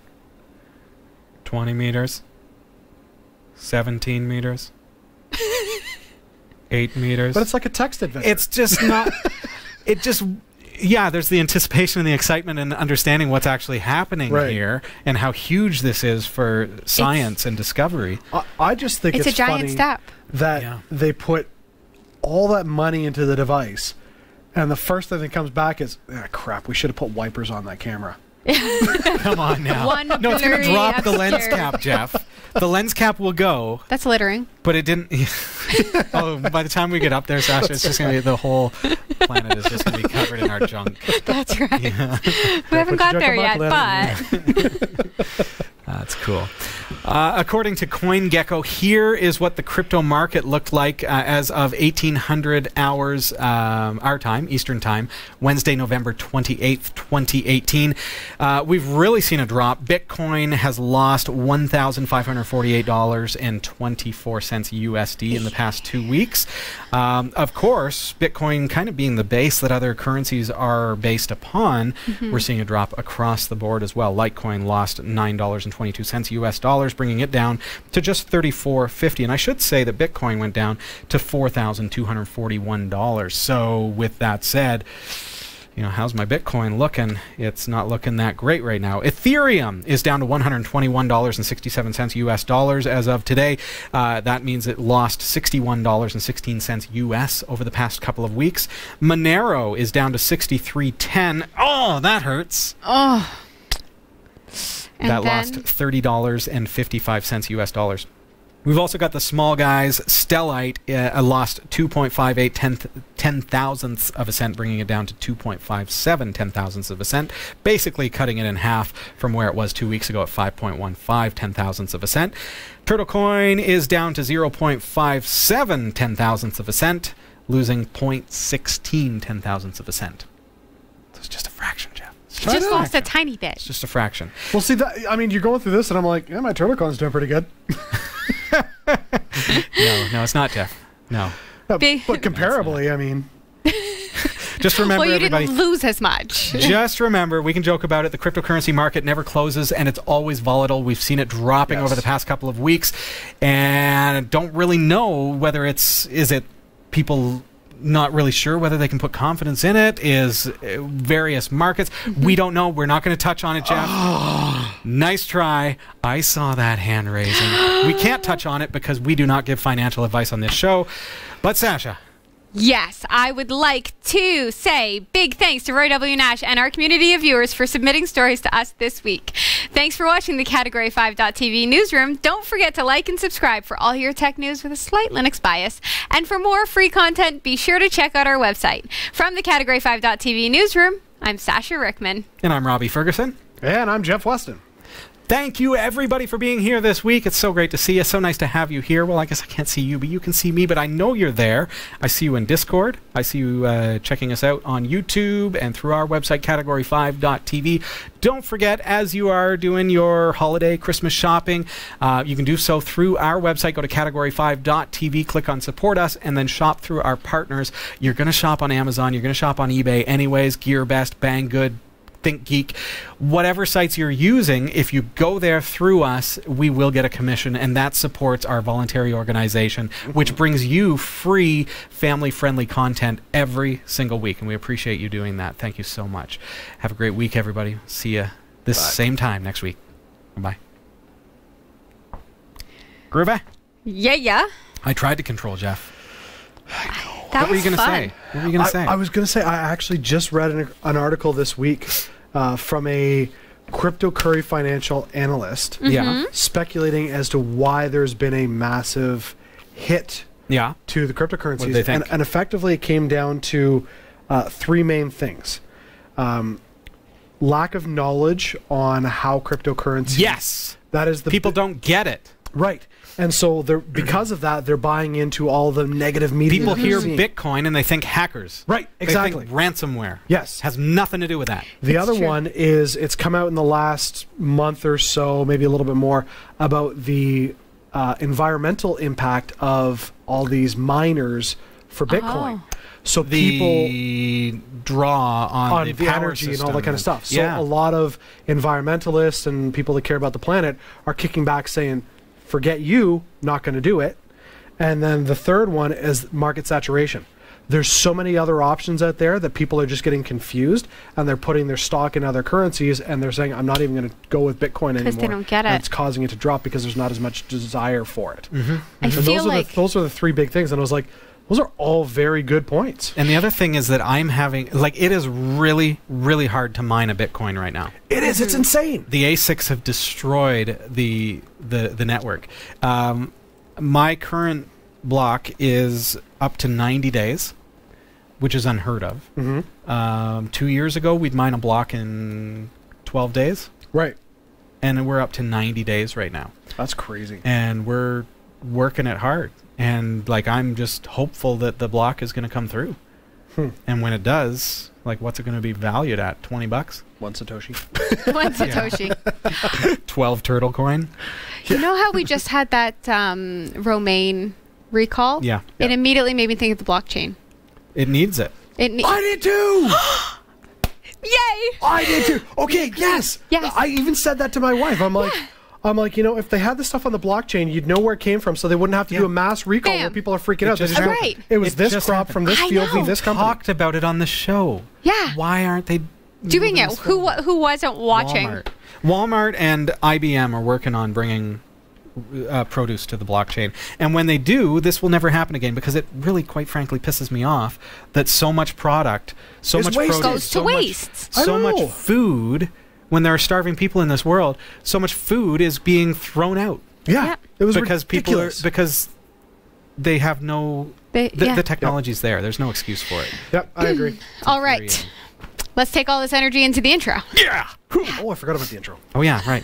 S1: 20 meters, 17 meters, 8 meters.
S2: But it's like a text adventure.
S1: It's just not. It just. Yeah, there's the anticipation and the excitement and understanding what's actually happening here and how huge this is for science and discovery.
S2: I just think it's
S3: a giant
S2: funny
S3: step
S2: that they put all that money into the device, and the first thing that comes back is, crap, we should have put wipers on that camera.
S1: Come on now. No, it's going to drop the lens cap, Jeff. The lens cap will go.
S3: That's littering.
S1: But it didn't. Oh, by the time we get up there, Sasha, it's just going to be the whole planet is just going to be covered in our junk.
S3: That's right. Yeah. We haven't got there yet, but.
S1: That's cool. According to CoinGecko, here is what the crypto market looked like as of 1800 hours our time, Eastern Time, Wednesday, November 28th, 2018. We've really seen a drop. Bitcoin has lost $1,548.24 USD in the past 2 weeks. Of course, Bitcoin kind of being the base that other currencies are based upon, we're seeing a drop across the board as well. Litecoin lost $9.22 US dollars, bringing it down to just $34.50. And I should say that Bitcoin went down to $4,241. So with that said, you know, how's my Bitcoin looking? It's not looking that great right now. Ethereum is down to $121.67 US dollars as of today. That means it lost $61.16 US over the past couple of weeks. Monero is down to $63.10. Oh, that hurts.
S3: Oh. And
S1: that lost $30.55 US dollars. We've also got the small guys. Stellite lost 2.58 ten thousandths of a cent, bringing it down to 2.57 ten thousandths of a cent, basically cutting it in half from where it was 2 weeks ago at 5.15 ten thousandths of a cent. Turtle Coin is down to 0.57 ten thousandths of a cent, losing 0.16 ten thousandths of a cent. So it's just a fraction, Jeff.
S3: You just lost a tiny bit.
S1: It's just a fraction.
S2: Well, see, I mean, you're going through this, and I'm like, yeah, my Turtle Coin's doing pretty good.
S1: No, it's not, Jeff. No.
S2: But comparably, I mean.
S1: Just remember,
S3: well, you
S1: everybody,
S3: didn't lose as much.
S1: Just remember, we can joke about it. The cryptocurrency market never closes, and it's always volatile. We've seen it dropping over the past couple of weeks, and don't really know whether is it people not really sure whether they can put confidence in it, is various markets. We don't know. We're not going to touch on it, Jeff. Nice try. I saw that hand raising. We can't touch on it because we do not give financial advice on this show. But Sasha,
S3: Yes, I would like to say big thanks to Roy W. Nash and our community of viewers for submitting stories to us this week. Thanks for watching the Category5.tv newsroom. Don't forget to like and subscribe for all your tech news with a slight Linux bias. And for more free content, be sure to check out our website. From the Category5.tv newsroom, I'm Sasha Rickman.
S1: And I'm Robbie Ferguson.
S2: And I'm Jeff Weston.
S1: Thank you, everybody, for being here this week. It's so great to see you. So nice to have you here. Well, I guess I can't see you, but you can see me, but I know you're there. I see you in Discord. I see you checking us out on YouTube and through our website, Category5.tv. Don't forget, as you are doing your holiday Christmas shopping, you can do so through our website. Go to Category5.tv, click on Support Us, and then shop through our partners. You're going to shop on Amazon. You're going to shop on eBay anyways. GearBest, Banggood, ThinkGeek, whatever sites you're using, if you go there through us, we will get a commission, and that supports our voluntary organization, which brings you free, family-friendly content every single week, and we appreciate you doing that. Thank you so much. Have a great week, everybody. See you this same time next week. Bye. Groovy?
S3: Yeah.
S1: I tried to control Jeff.
S3: That
S1: What were you
S3: was
S1: going to
S3: fun.
S1: say? What were you going to say?
S2: I was going to say, I actually just read an article this week from a cryptocurrency financial analyst
S1: Yeah.
S2: speculating as to why there's been a massive hit
S1: Yeah.
S2: to the cryptocurrencies.
S1: What did they think?
S2: And effectively it came down to three main things. Lack of knowledge on how cryptocurrency...
S1: Yes.
S2: That is the...
S1: People don't get it.
S2: Right. And so they're because of that, they're buying into all the negative media.
S1: People
S2: that
S1: hear
S2: they're seeing.
S1: Bitcoin and they think hackers.
S2: Right, exactly.
S1: They think ransomware.
S2: Yes.
S1: Has nothing to do with that.
S2: The
S3: It's
S2: other
S3: true.
S2: one is it's come out in the last month or so, maybe a little bit more, about the environmental impact of all these miners for Bitcoin.
S3: Oh.
S2: So people
S1: The draw on,
S2: on the
S1: power
S2: energy and all that kind of
S1: system.
S2: stuff. So
S1: Yeah.
S2: a lot of environmentalists and people that care about the planet are kicking back saying, forget you, not going to do it. And then the third one is market saturation. There's so many other options out there that people are just getting confused, and they're putting their stock in other currencies, and they're saying, I'm not even going to go with Bitcoin anymore.
S3: 'Cause they don't get
S2: And
S3: it.
S2: it's causing it to drop because there's not as much desire for it.
S1: Mm-hmm.
S3: I
S2: And
S3: feel like...
S2: those are the three big things. And I was like, those are all very good points.
S1: And the other thing is that I'm having, like, it is really, really hard to mine a Bitcoin right now.
S2: It is. It's insane.
S1: The ASICs have destroyed the network. My current block is up to 90 days, which is unheard of.
S2: Mm-hmm.
S1: 2 years ago, we'd mine a block in 12 days,
S2: Right.
S1: and we're up to 90 days right now.
S2: That's crazy.
S1: And we're working it hard. And, like, I'm just hopeful that the block is going to come through. And when it does, like, what's it going to be valued at? $20?
S2: One Satoshi.
S3: One Satoshi.
S1: 12 turtle coin?
S3: You know how we just had that Romaine recall?
S1: Yeah.
S3: It immediately made me think of the blockchain.
S1: It needs it.
S2: I did too!
S3: Yay!
S2: I did too. Okay, yes.
S3: Yes.
S2: I even said that to my wife. I'm like, you know, if they had this stuff on the blockchain, you'd know where it came from, so they wouldn't have to do a mass recall where
S3: Bam.
S2: people are freaking out. They
S1: just
S2: just go,
S3: happened.
S2: it was
S1: It
S2: this
S1: just
S2: crop
S1: happened.
S2: from this
S3: I
S2: field
S3: know.
S2: from this company.
S1: Talked about it on the show.
S3: Yeah.
S1: Why aren't they
S3: Doing
S1: moving
S3: it.
S1: this
S3: Who
S1: forward?
S3: wasn't watching?
S1: Walmart and IBM are working on bringing produce to the blockchain. And when they do, this will never happen again, because it really, quite frankly, pisses me off that so much product, so
S2: It's
S1: much
S2: wasted.
S1: produce,
S3: Goes to
S1: so much-
S3: waste.
S2: I
S1: so much
S2: know.
S1: food, when there are starving people in this world, so much food is being thrown out.
S2: Yeah.
S3: Yep.
S2: It was
S1: Because
S2: ridiculous.
S1: because they have no...
S3: They-
S1: The,
S3: yeah.
S1: the technology's there. There's no excuse for it.
S2: Yep, I agree.
S3: All right. Let's take all this energy into the intro.
S1: Yeah!
S2: Oh, I forgot about the intro.
S1: Oh, yeah, right.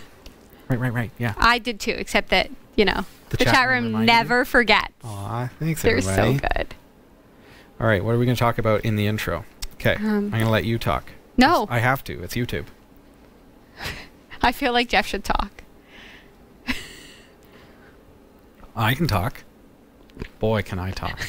S1: Right, yeah.
S3: I did too, except that, you know,
S1: The
S3: the
S1: chat
S3: chat
S1: room
S3: room
S1: reminded
S3: never forgets.
S1: Aw, thanks,
S3: They're
S1: everybody.
S3: so good.
S1: All right, what are we going to talk about in the intro? Okay, I'm going to let you talk.
S3: No,
S1: I have to. It's YouTube.
S3: I feel like Jeff should talk.
S1: I can talk. Boy, can I talk.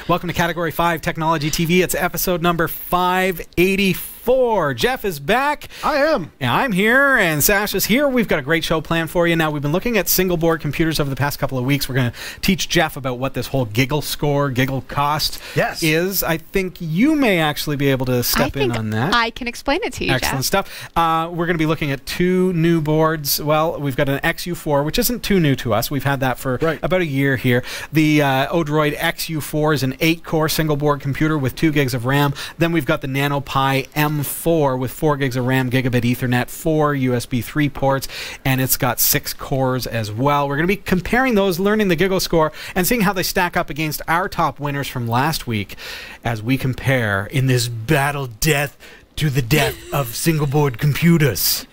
S1: Welcome to Category 5 Technology TV. It's episode number 584. M4. Jeff is back.
S2: I am.
S1: And I'm here, and Sasha's here. We've got a great show planned for you. Now, we've been looking at single board computers over the past couple of weeks. We're going to teach Jeff about what this whole giggle score, giggle cost is. I think you may actually be able to step in on that.
S3: I can explain it to you,
S1: Excellent
S3: Jeff.
S1: stuff. We're going to be looking at 2 new boards. Well, we've got an XU4, which isn't too new to us. We've had that for about a year here. The Odroid XU4 is an 8-core single board computer with 2 gigs of RAM. Then we've got the NanoPi M4 with 4 gigs of RAM, gigabit Ethernet, 4 USB 3 ports, and it's got 6 cores as well. We're going to be comparing those, learning the giggle score, and seeing how they stack up against our top winners from last week as we compare in this battle death to the death of single board computers.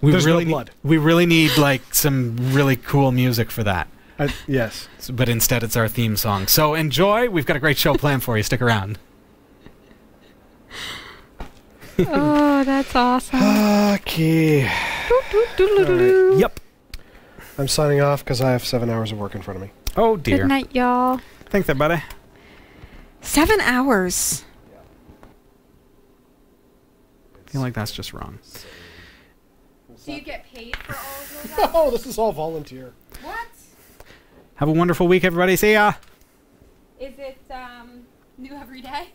S1: We really need like some really cool music for that.
S2: Yes.
S1: But instead it's our theme song. So enjoy. We've got a great show planned for you. Stick around.
S3: Oh, that's awesome.
S2: Okay.
S1: Right. Yep.
S2: I'm signing off because I have 7 hours of work in front of me.
S1: Oh, dear.
S3: Good night, y'all.
S1: Thanks, there, buddy.
S4: 7 hours.
S1: I feel like that's just wrong.
S3: Do you get paid for all of those?
S2: No, this is all volunteer.
S3: What?
S1: Have a wonderful week, everybody. See ya.
S3: Is it new every day?